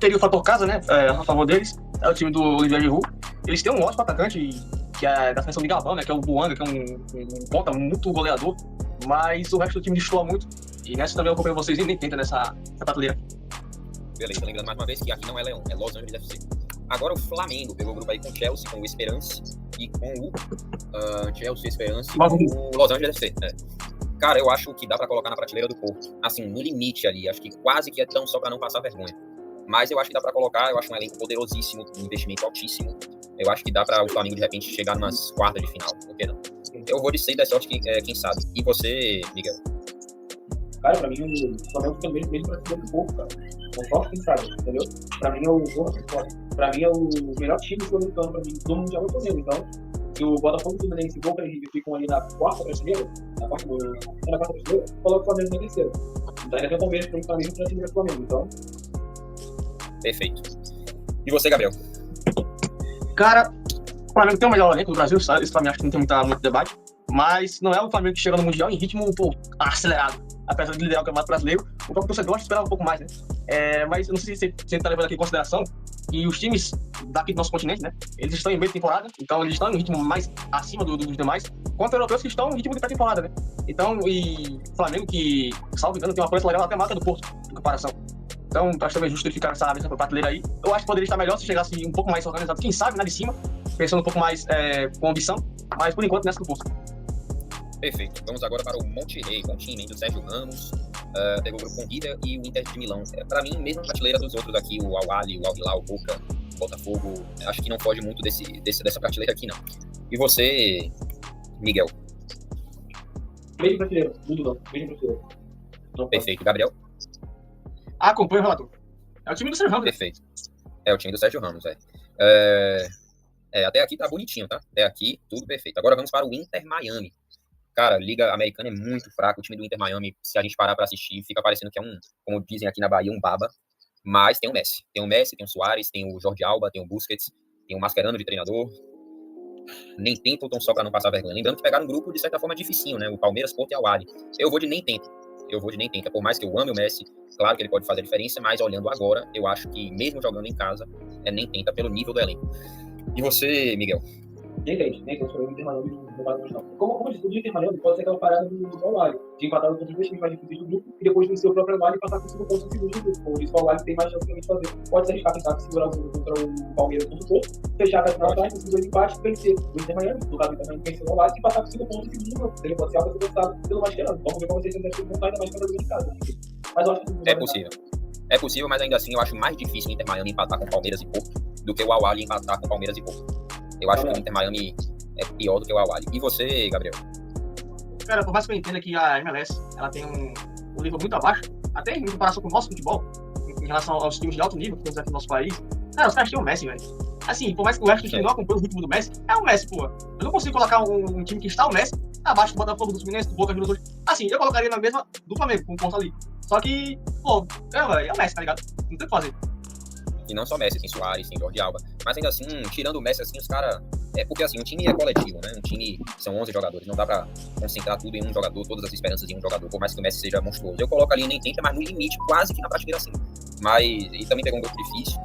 [SPEAKER 2] Teria o fator casa, né? A favor deles. É o time do Olivier Giroud. Eles têm um ótimo atacante, que é da seleção de Gabão, né? Que é o Buanga, que é um ponta muito goleador. Mas o resto do time destoa muito. E nessa também eu acompanho vocês e nem tenta nessa prateleira.
[SPEAKER 1] Beleza, lembrando mais uma vez que aqui não é Leão, é Los Angeles FC. Agora o Flamengo pegou o grupo aí com o Chelsea, com o Esperance e com o Chelsea, Esperance e com o Los Angeles FC. Cara, eu acho que dá pra colocar na prateleira do Porto. Assim, no limite ali. Acho que quase que é tão só pra não passar vergonha. Mas eu acho que dá pra colocar. Eu acho um elenco poderosíssimo, um investimento altíssimo. Eu acho que dá pra o Flamengo, de repente, chegar numas quartas de final. Por que não? Eu vou dizer da sorte, quem sabe. E você, Miguel?
[SPEAKER 3] Cara, pra mim o Flamengo fica mesmo pra cima do Porto, cara. Com sorte, quem sabe, entendeu? Pra mim é o Pra mim é o melhor time sul-americano, pra mim, do Mundial do Flamengo. Então, se o Botafogo e o Fluminense e o Boca e River ficam ali na quarta prateleira, coloca o Flamengo na terceira. Então ainda tem o Palmeiras pra mim pra cima do Flamengo, então...
[SPEAKER 1] Perfeito. E você, Gabriel?
[SPEAKER 2] Cara, o Flamengo tem o melhor elenco do Brasil, sabe? Isso pra mim acho que não tem muito debate. Mas não é o Flamengo que chega no Mundial em ritmo acelerado. Apesar de liderar o Campeonato Brasileiro, o próprio torcedor esperava um pouco mais, né? Mas eu não sei se você está levando aqui em consideração que os times daqui do nosso continente, né? Eles estão em meio de temporada, então eles estão em um ritmo mais acima dos demais, quanto europeus que estão em ritmo de pré-temporada, né? Então, e o Flamengo, que, salvo engano, tem uma coisa legal até mais do Porto, em comparação. Então, acho também justificar essa prateleira aí. Eu acho que poderia estar melhor se chegasse um pouco mais organizado, quem sabe, lá de cima, pensando um pouco mais com ambição, mas por enquanto nessa do Porto.
[SPEAKER 1] Perfeito. Vamos agora para o Monterrey, com o time do Sérgio Ramos, pegou o grupo com o River e o Inter de Milão. Para mim, mesmo a prateleira dos outros aqui, o Al-Ahly, o Al-Hilal, o Boca, o Botafogo, acho que não foge muito dessa prateleira aqui, não. E você, Miguel?
[SPEAKER 3] Mesmo prateleira, tudo não. Mesmo prateleira.
[SPEAKER 1] Perfeito. Gabriel?
[SPEAKER 2] Acompanha o relator. É o time do Sérgio Ramos.
[SPEAKER 1] Perfeito. É o time do Sérgio Ramos, até aqui tá bonitinho, tá? Até aqui, tudo perfeito. Agora vamos para o Inter Miami. Cara, a Liga Americana é muito fraca. O time do Inter Miami, se a gente parar pra assistir, fica parecendo que é como dizem aqui na Bahia, um baba. Mas tem o Messi. Tem o Messi, tem o Suárez, tem o Jordi Alba, tem o Busquets, tem o Mascherano de treinador. Nem tenta ou tão só para não passar vergonha. Lembrando que pegaram um grupo, de certa forma, dificinho, né? O Palmeiras, Porto e Al-Ahly. Eu vou de nem tenta. Por mais que eu ame o Messi, claro que ele pode fazer a diferença, mas olhando agora, eu acho que mesmo jogando em casa, nem tenta pelo nível do elenco. E você, Miguel?
[SPEAKER 3] Nem tente para o Inter Miami não vai gostar. Como eu disse, o Inter Miami pode ser aquela parada do Al-Ahly, de empatar contra os dois times mais difíceis do grupo e depois vencer o próprio Al-Ahly e passar por 5 pontos no segundo do grupo. Como disse, o Al-Ahly tem mais chance de fazer. Pode se arriscar, quem sabe, segurar o jogo contra o Palmeiras contra o Porto, fechar a final atrás, conseguir 2 empates, vencer o Inter Miami, no caso também vencer o Al-Ahly e passar por 5 pontos no segundo grupo. Ele pode ser algo avançado pelo Mascherano. Vamos ver como vocês tentam montar ainda mais para o de casa. Mas eu acho que
[SPEAKER 1] é possível. É possível, mas ainda assim eu acho mais difícil o Inter Miami empatar com Palmeiras e Porto do que o Al-Ahly empatar com Palmeiras e Porto. Eu acho que o Inter Miami é pior do que o Al-Ahly. E você, Gabriel?
[SPEAKER 2] Cara, por mais que eu entenda que a MLS ela tem um nível muito abaixo, até em comparação com o nosso futebol, em relação aos times de alto nível que temos aqui no nosso país, cara, os caras têm o Messi, velho. Assim, por mais que o resto do time não acompanhe o ritmo do Messi, é o Messi, pô. Eu não consigo colocar um time que está o Messi abaixo do Botafogo, do Fluminense, do Boca Juniors hoje. Assim, eu colocaria na mesma do Flamengo, com o ponto ali. Só que, pô, é o Messi, tá ligado? Não tem o que fazer.
[SPEAKER 1] E não só Messi, tem Suárez, tem Jordi Alba. Mas ainda assim, tirando o Messi, assim, os caras... porque assim, um time é coletivo, né? Um time são 11 jogadores. Não dá pra concentrar tudo em um jogador, todas as esperanças em um jogador, por mais que o Messi seja monstruoso. Eu coloco ali nem tenta, mas no limite, quase que na prateleira assim. Mas, e também pegou um grupo difícil.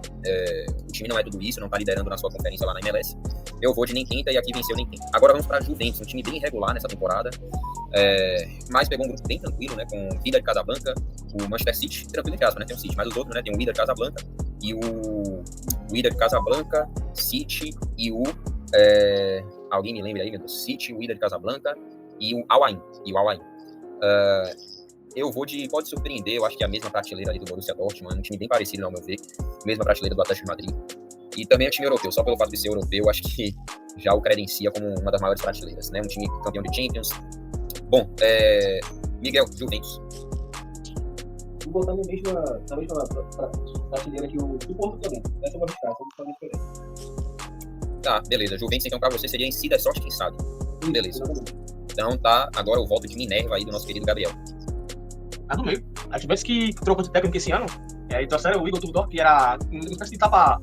[SPEAKER 1] O time não é tudo isso, não tá liderando na sua conferência lá na MLS. Eu vou de nem tenta e aqui venceu nem tenta. Agora vamos pra Juventus, um time bem irregular nessa temporada. Mas pegou um grupo bem tranquilo, né? Com o Wydad Casablanca, o Manchester City, tranquilo entre aspas, né? Tem o City, mas os outros, né? Tem o Wydad Casablanca e o Wydad Casablanca, City e o... alguém me lembra aí, meu Deus? City, o Wydad Casablanca e o Al-Ain. Eu vou de... Pode surpreender, eu acho que é a mesma prateleira ali do Borussia Dortmund, um time bem parecido, ao meu ver. Mesma prateleira do Atlético de Madrid. E também é um time europeu, só pelo fato de ser europeu, acho que já o credencia como uma das maiores prateleiras, né? Um time campeão de Champions. Bom, Miguel, Juventus.
[SPEAKER 3] Vou botar na mesma prateleira que o Porto também. Essa eu vou buscar, essa eu vou fazer diferença.
[SPEAKER 1] Tá, beleza. Juventus, então, pra você seria em si da sorte, quem sabe. Beleza.
[SPEAKER 3] Exatamente.
[SPEAKER 1] Então tá, agora o voto de Minerva aí do nosso querido Gabriel.
[SPEAKER 2] Tá no meio. A Juventus que trocou de técnico esse ano, e trouxeram o Igor Tudor, que era uma espécie de tapa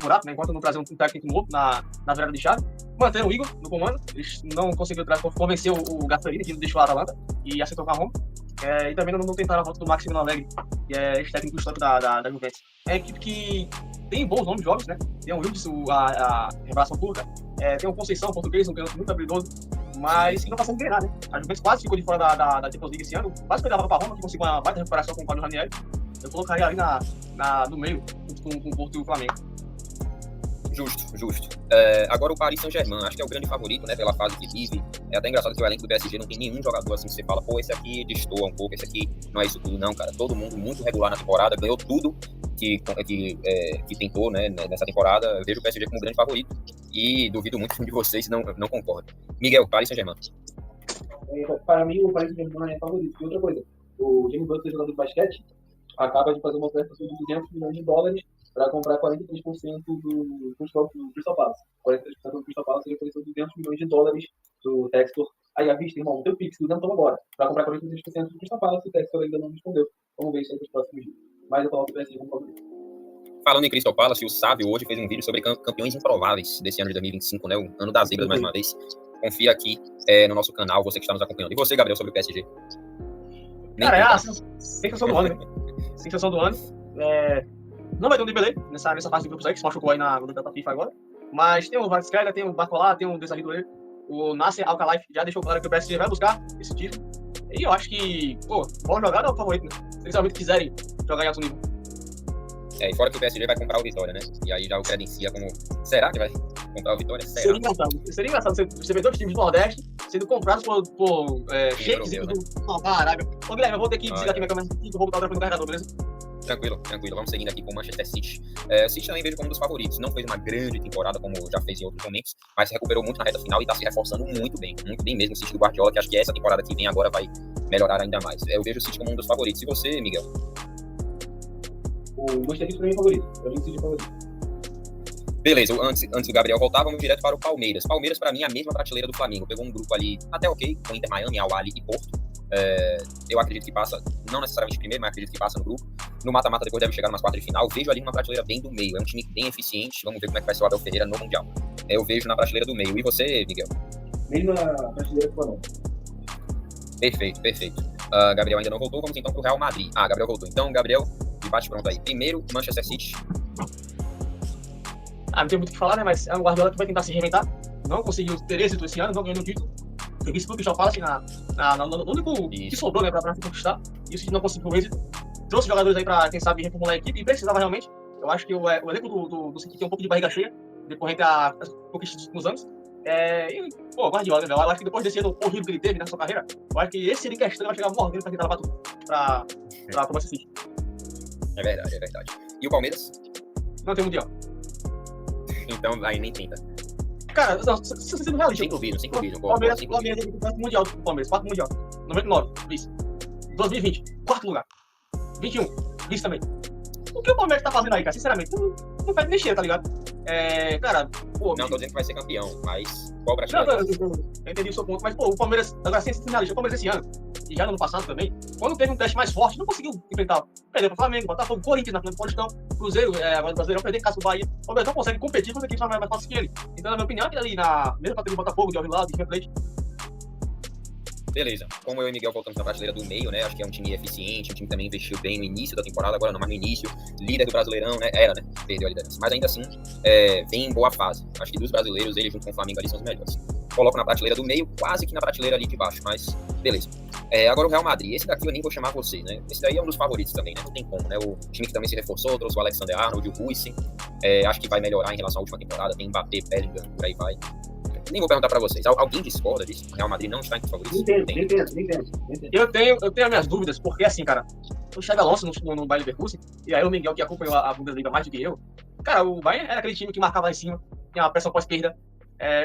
[SPEAKER 2] buraco, né? Enquanto não traziam um técnico novo na virada de chave. Manteram o Igor no comando, eles não conseguiram convencer o Gasperini, que deixou a Atalanta, e aceitou com a Roma. E também não tentaram a volta do Maximiliano Allegri, que é esse técnico histórico da Juventus. É uma equipe que tem bons nomes de jogos, né? Tem o Wilson, a revelação turca, tem o Conceição, português, um canhoto muito habilidoso, mas que não tá sendo ganhar, né? A Juventus quase ficou de fora da Champions League esse ano, quase pegava pra Roma, que conseguiu uma baita recuperação com o Paulo Ranieri. Eu colocaria ali no meio, junto com o Porto e o Flamengo.
[SPEAKER 1] Justo. Agora o Paris Saint-Germain, acho que é o grande favorito, né, pela fase que vive. É até engraçado que o elenco do PSG não tem nenhum jogador assim que você fala, pô, esse aqui destoa um pouco, esse aqui não é isso tudo, não, cara. Todo mundo muito regular na temporada, ganhou tudo que tentou, né, nessa temporada. Eu vejo o PSG como um grande favorito e duvido muito que um de vocês não concorde. Miguel, Paris Saint-Germain.
[SPEAKER 3] Para mim, o Paris Saint-Germain é favorito. E outra coisa, o Jimmy Butler, jogador de basquete, acaba de fazer uma oferta de $200 milhões para comprar 43% do Crystal Palace. 43% do Crystal Palace seria ofereceu $200 milhões do Textor. Aí, à vista, irmão, o teu Pix, 200 agora, para comprar 43% do Crystal Palace, o Textor ainda não respondeu. Vamos ver isso aí nos próximos dias. Mas eu coloco o PSG como favorito.
[SPEAKER 1] Falando em Crystal Palace, o Sávio hoje fez um vídeo sobre campeões improváveis desse ano de 2025, né? O ano das zebras, mais uma vez. Confia aqui no nosso canal, você que está nos acompanhando. E você, Gabriel, sobre o PSG?
[SPEAKER 2] Cara, é a sensação do ano, né? Sensação do ano. Não vai ter um Dembélé nessa fase de grupos aí, que se machucou aí no grupo da FIFA agora. Mas tem o Kvaratskhelia, tem o Barcola, tem o Desiré Doué. O Nasser Al-Khelaifi já deixou claro que o PSG vai buscar esse título. E eu acho que, boa jogada é o favorito, né? Se eles realmente quiserem jogar em alto nível.
[SPEAKER 1] E fora que o PSG vai comprar o Vitória, né? E aí já o credencia como... Será que vai comprar o Vitória?
[SPEAKER 2] Seria engraçado você ver 2 times do Nordeste sendo comprados por sheiks da Arábia. Ô, Guilherme, eu vou ter que desligar aqui minha câmera e vou botar o telefone no carregador, beleza?
[SPEAKER 1] Tranquilo. Vamos seguindo aqui com o Manchester City. O City também vejo como um dos favoritos. Não fez uma grande temporada, como já fez em outros momentos, mas se recuperou muito na reta final e está se reforçando muito bem mesmo o City do Guardiola, que acho que essa temporada que vem agora vai melhorar ainda mais. Eu vejo o City como um dos favoritos. E você, Miguel?
[SPEAKER 3] O Manchester City para mim é favorito. Eu digo City favorito.
[SPEAKER 1] Beleza, antes do Gabriel voltar, vamos direto para o Palmeiras. Palmeiras, para mim, é a mesma prateleira do Flamengo. Pegou um grupo ali até ok, com Inter Miami, Al-Ahly e Porto. Eu acredito que passa, não necessariamente primeiro, mas acredito que passa no grupo. No mata-mata depois deve chegar numas quartas de final. Vejo ali uma prateleira bem do meio. É um time bem eficiente. Vamos ver como é que vai ser o Abel Ferreira no Mundial. eu vejo na prateleira do meio. E você, Miguel?
[SPEAKER 3] Mesma prateleira que falou.
[SPEAKER 1] Perfeito. Gabriel ainda não voltou, vamos então pro Real Madrid. Gabriel voltou. Então, Gabriel, debate pronto aí. Primeiro, Manchester City.
[SPEAKER 2] Não tem muito o que falar, né? Mas é um Guardiola que vai tentar se reinventar. Não conseguiu ter êxito esse ano, não ganhou no título. Eu vi isso que o Cristiano fala assim, no único que sobrou, né, pra se conquistar. E o City não conseguiu o êxito. Trouxe jogadores aí pra, quem sabe, reformular a equipe. E precisava realmente. Eu acho que o elenco do City tem um pouco de barriga cheia, decorrente às conquistas dos últimos anos. Guardiola, né, velho? Eu acho que depois desse ano horrível que ele teve na sua carreira, eu acho que esse seria questão, vai chegar mordendo pra tentar levar tudo pra Manchester City.
[SPEAKER 1] É verdade. E o Palmeiras?
[SPEAKER 2] Não tem mundial.
[SPEAKER 1] Então, aí nem tenta.
[SPEAKER 2] Cara, se você sendo realista.
[SPEAKER 1] 5 vídeos.
[SPEAKER 2] Palmeiras teve 4 mundial do Palmeiras, 4 mundial. 99, vice. 2020, quarto lugar. 21, vice também. O que o Palmeiras tá fazendo aí, cara? Sinceramente, não faz nem cheiro, tá ligado? Cara, pô.
[SPEAKER 1] Não tô dizendo que vai ser campeão, mas qual pra ti?
[SPEAKER 2] Eu entendi o seu ponto, mas, pô, o Palmeiras, agora sem finalista, o Palmeiras esse ano, e já no ano passado também, quando teve um teste mais forte, não conseguiu enfrentar. Perdeu pro Flamengo, Botafogo, Corinthians na final do Paulistão, Cruzeiro, agora o Brasileirão, perder caso do Bahia. O Palmeiras não consegue competir com as equipes mais fortes que ele. Então, na minha opinião, ele ali na mesma categoria do Botafogo, de Alvilado, de River Plate.
[SPEAKER 1] Beleza. Como eu e Miguel voltamos na prateleira do meio, né? Acho que é um time eficiente, um time que também investiu bem no início da temporada, agora não, mas no início, líder do Brasileirão, né? Era, né? Perdeu a liderança. Mas ainda assim, vem em boa fase. Acho que dos brasileiros, ele junto com o Flamengo ali são os melhores. Coloco na prateleira do meio, quase que na prateleira ali de baixo, mas beleza. Agora o Real Madrid, esse daqui eu nem vou chamar vocês, né? Esse daí é um dos favoritos também, né? Não tem como, né? O time que também se reforçou, trouxe o Alexander Arnold, o Ruiz, acho que vai melhorar em relação à última temporada, tem Mbappé, Bellingham, por aí vai. Nem vou perguntar pra vocês. Alguém discorda disso? O Real Madrid não está entre os favoritos?
[SPEAKER 3] Entendo.
[SPEAKER 2] Eu tenho as minhas dúvidas, porque assim, cara, o Xabi Alonso no Bayer Leverkusen, e aí o Miguel que acompanhou a Bundesliga mais do que eu, cara, o Bayern era aquele time que marcava lá em cima, tinha uma pressão pós-perda.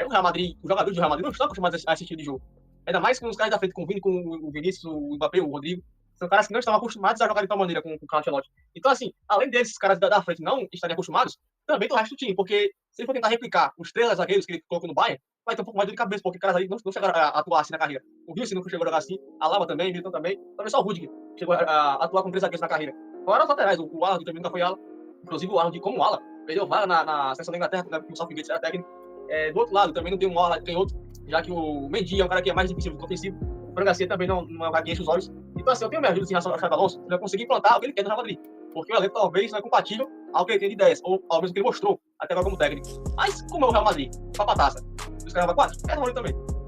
[SPEAKER 2] O Real Madrid, os jogadores do Real Madrid não estão acostumados a esse estilo de jogo. Ainda mais com os caras da frente, com o Vini, com o Vinícius, o Mbappé, o Rodrigo. São caras que não estavam acostumados a jogar de tal maneira com o Carlo Ancelotti. Então, assim, além desses caras da frente não estarem acostumados, também tem o resto do time, porque se ele for tentar replicar os 3 zagueiros que ele colocou no Bayern, vai ter um pouco mais de cabeça, porque caras aí não chegaram a atuar assim na carreira. O Wilson não chegou a jogar assim, a Lava também, o Milton também, talvez só o Rudiger chegou a atuar com 3 zagueiros na carreira. Agora os laterais, o Arnold também nunca foi ala, inclusive o Arnold como ala, perdeu vaga na seleção da Inglaterra, porque o Southgate era técnico. Do outro lado, também não tem um ala, tem outro, já que o Mendy é um cara que é mais defensivo do que ofensivo. O Fran Garcia também não é um cara que enche os olhos. Então, assim, eu tenho minha ajuda em relação ao Xabi Alonso, ele vai conseguir implantar o que ele quer no Real Madrid. Porque o elenco talvez não é compatível ao que ele tem de ideias, ou ao mesmo que ele mostrou até agora como técnico. Mas, como é o Real Madrid, papataça, os caras vão 4, é Real Madrid também.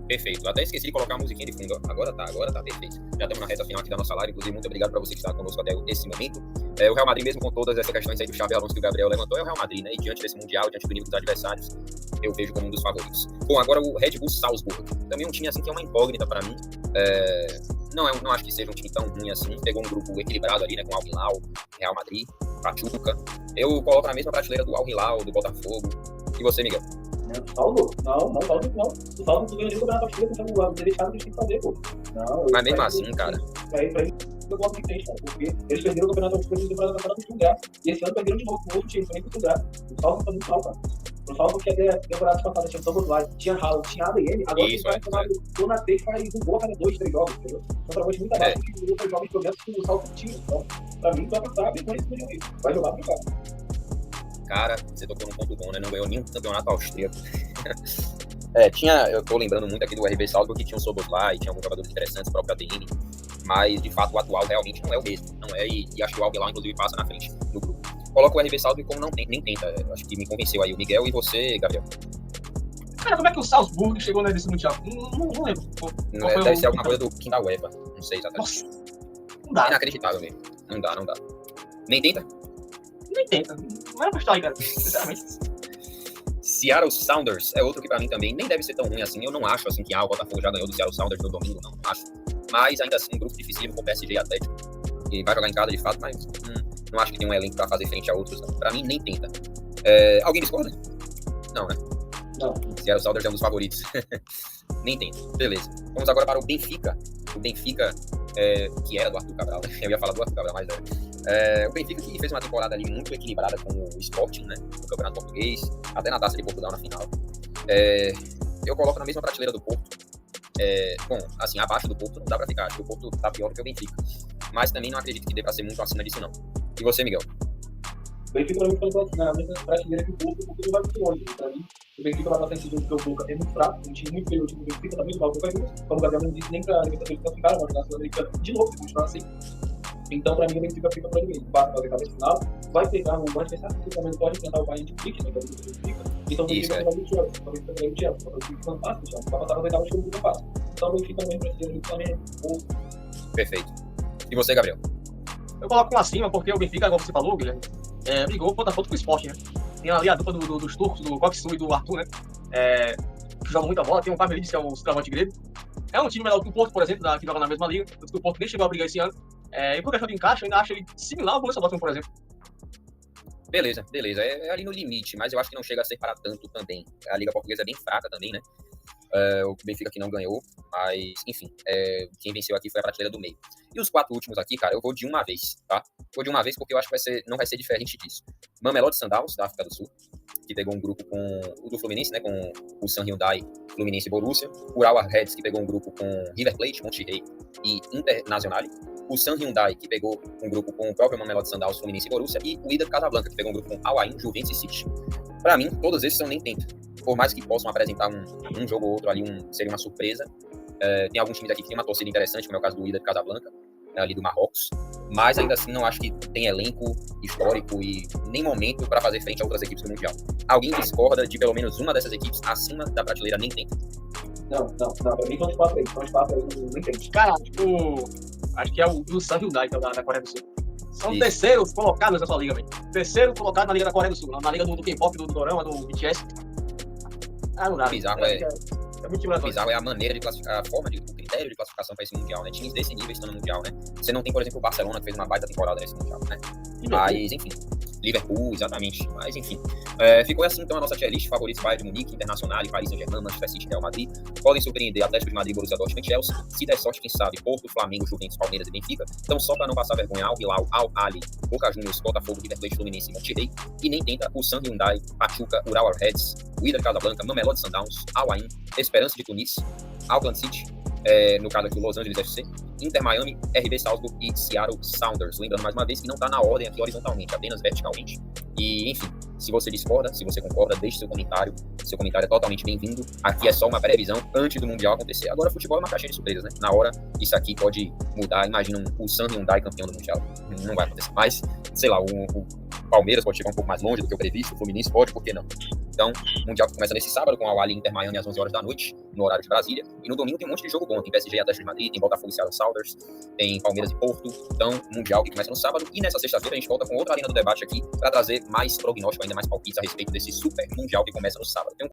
[SPEAKER 1] Perfeito. Até esqueci de colocar a musiquinha de fundo. Agora tá perfeito. Já estamos na reta final aqui da nossa live. Inclusive, muito obrigado para você que está conosco até esse momento. O Real Madrid, mesmo com todas essas questões aí do Xabi Alonso que o Gabriel levantou, é o Real Madrid, né? E diante desse Mundial, diante do nível dos adversários, eu vejo como um dos favoritos. Bom, agora o Red Bull Salzburg. Também um time assim que é uma incógnita para mim. Não acho que seja um time tão ruim assim. Pegou um grupo equilibrado ali, né? Com Al Hilal, Real Madrid, Pachuca. Eu coloco na mesma prateleira do Al Hilal, do Botafogo. E você, Miguel?
[SPEAKER 3] Saldo? Não. O Saldo tu ganha o campeonato austriaco, então o deixado que tem que fazer, pô. Não,
[SPEAKER 1] mas mesmo assim, cara.
[SPEAKER 3] Pra ele, eu gosto de frente, cara, porque eles perderam o campeonato austriaco e temporada passada com lugar. E esse ano perderam de novo com outro time, também com lugar. O Saldo tá muito mal, cara. O Saldo que até a temporada passada tinha São Osvaldo, tinha Haaland, tinha ADM, agora
[SPEAKER 1] isso,
[SPEAKER 3] tem que o Natê faz um gol a cada 2, 3 jogos, entendeu? Então, pra muito abaixo que os outros jogos progressos que o Saldo tinha. Então, pra mim, vai passar bem com esse milhão aí. Vai jogar pra cá.
[SPEAKER 1] Cara, você tocou num ponto bom, né? Não ganhou nenhum campeonato austríaco. Eu tô lembrando muito aqui do RB Salzburg, que tinha o Szoboszlai, tinha alguns jogadores interessantes, o próprio ADM, mas de fato o atual realmente não é o mesmo. Não é, e acho que o Al Hilal, inclusive, passa na frente do grupo. Coloco o RB Salzburg como nem tenta. Acho que me convenceu aí o Miguel e você, Gabriel.
[SPEAKER 2] Cara, como é que o Salzburg chegou nesse Mundial? Não lembro.
[SPEAKER 1] Deve ser alguma coisa do Kim da UEFA, não sei exatamente.
[SPEAKER 2] Nossa, não dá.
[SPEAKER 1] É inacreditável mesmo. Não dá. Nem tenta?
[SPEAKER 2] Nem tenta. Não era pra estar aí, cara, sinceramente.
[SPEAKER 1] Seattle Sounders é outro que pra mim também nem deve ser tão ruim assim. Eu não acho assim que o Botafogo já ganhou do Seattle Sounders no domingo, não acho. Mas ainda assim, um grupo difícil com o PSG e Atlético. E vai jogar em casa de fato, mas não acho que tem um elenco pra fazer frente a outros, não. Pra mim, nem tenta. Alguém discorda? Não, né?
[SPEAKER 3] Não.
[SPEAKER 1] Seattle Sounders é um dos favoritos. Nem tenta. Beleza. Vamos agora para o Benfica. O Benfica, que era do Arthur Cabral, né? Eu ia falar do Arthur Cabral, mas o Benfica que fez uma temporada ali muito equilibrada com o Sporting, né? No Campeonato Português, até na Taça de Portugal na final. Eu coloco na mesma prateleira do Porto. Bom, assim, abaixo do Porto não dá pra ficar. Acho que o Porto tá pior do que o Benfica. Mas também não acredito que dê pra ser muito acima disso, não. E você, Miguel?
[SPEAKER 3] O Benfica pra mim foi na mesma prateleira que o Porto, porque não vai muito longe. Pra mim, o Benfica vai passar em segundo, porque o Boca é muito fraco, um time muito superior, o time do Benfica também, igual o Boca Juniors. Como o Gabriel não disse, nem pra Libertadores classificaram, mas na Sul-Americana, de novo, se continuar assim. Então, pra mim, o Benfica fica pra ele. Vai fazer a final, vai pegar um Manchester City, que também pode enfrentar o Bayern de Munique, né, que é o Benfica. Então, o Benfica vai pegar o Chelsea, o Benfica vai pegar o Chelsea, o Benfica fantástico, o Chelsea vai passar a oitava de jogo fácil. Então, o Benfica também precisa do Flamengo.
[SPEAKER 1] Perfeito. E você, Gabriel?
[SPEAKER 2] Eu coloco um acima, porque o Benfica, como você falou, Guilherme, brigou contra o Sport, né? Tem ali a dupla dos turcos, do Göksu e do Arthur, né? Que jogam muita bola. Tem o Pavlidis, que é o centroavante grego. É um time melhor que o Porto, por exemplo, que joga na mesma liga. O Porto nem chegou a brigar esse ano. E por questão de encaixe, eu ainda acho ele similar ao Borussia Dortmund, por exemplo.
[SPEAKER 1] Beleza. É ali no limite, mas eu acho que não chega a ser para tanto também. A Liga Portuguesa é bem fraca também, né? O Benfica aqui não ganhou, mas, enfim, quem venceu aqui foi a prateleira do meio. E os 4 últimos aqui, cara, eu vou de uma vez, tá? Vou de uma vez porque eu acho que não vai ser diferente disso. Mamelodi Sundowns, da África do Sul, que pegou um grupo com o do Fluminense, né, com o San Hyundai, Fluminense e Borussia. O Urawa Reds, que pegou um grupo com River Plate, Monterrey e Internacional. O San Hyundai, que pegou um grupo com o próprio Mamelodi Sundowns, Fluminense e Borussia. E o Wydad Casablanca, que pegou um grupo com Al Ain, Juventus e City. Pra mim, todos esses são nem tento. Por mais que possam apresentar um jogo ou outro ali, seria uma surpresa. Tem alguns times aqui que tem uma torcida interessante, como é o caso do Wydad Casablanca, ali do Marrocos. Mas ainda assim, não acho que tem elenco histórico e nem momento para fazer frente a outras equipes do Mundial. Alguém discorda de pelo menos uma dessas equipes acima da prateleira nem tenta?
[SPEAKER 3] Não. Pra mim são os 4 aí. São os 4 aí, nem tem.
[SPEAKER 2] Cara, acho que é o do San Hyundai, que é da Coreia do Sul. São terceiros colocados nessa liga, velho. Terceiro colocado na Liga da Coreia do Sul, na Liga do K-pop, do Dorama, do BTS. Não dá.
[SPEAKER 1] O bizarro
[SPEAKER 2] muito
[SPEAKER 1] o bizarro é a maneira de classificar, a forma, o critério de classificação para esse Mundial, né? Times desse nível estão no Mundial, né? Você não tem, por exemplo, o Barcelona, que fez uma baita temporada nesse Mundial, né? Mas, enfim. Liverpool, exatamente. Mas, enfim. Ficou assim, então, a nossa tier list. Favoritos: Bayern de Munique, Internacional, Paris Saint-Germain, Manchester City, Real Madrid. Podem surpreender Atlético de Madrid, Borussia Dortmund e Chelsea. Se der sorte, quem sabe, Porto, Flamengo, Juventus, Palmeiras e Benfica. Então, só para não passar vergonha, Al Hilal, Al Ahly, Boca Juniors, Botafogo, River Plate, Fluminense e Monterrey. E nem tenta o San Hyundai, Pachuca, Urawa Reds, Wydad Casablanca, Mamelodi Sundowns, Al Ain, Esperance de Tunis, Auckland City, no caso aqui o Los Angeles FC, Inter Miami, RB Salzburg e Seattle Sounders. Lembrando mais uma vez que não está na ordem aqui horizontalmente, apenas verticalmente. E, enfim, se você discorda, se você concorda, deixe seu comentário. Seu comentário é totalmente bem-vindo. Aqui é só uma previsão antes do Mundial acontecer. Agora, futebol é uma caixinha de surpresas, né? Na hora, isso aqui pode mudar. Imagina o San Hyundai campeão do Mundial. Não vai acontecer. Mas, sei lá, o Palmeiras pode chegar um pouco mais longe do que o previsto. O Fluminense pode, por que não? Então, o Mundial começa nesse sábado com a Al-Ahly Inter Miami às 11 horas da noite, no horário de Brasília. E no domingo tem um monte de jogo bom. Tem PSG e Atlético de Madrid, tem Botafogo e Seattle Sounders, tem Palmeiras e Porto. Então, Mundial que começa no sábado. E nessa sexta-feira a gente volta com outra arena do debate aqui para trazer mais prognóstico, ainda mais palpites a respeito desse super Mundial que começa no sábado.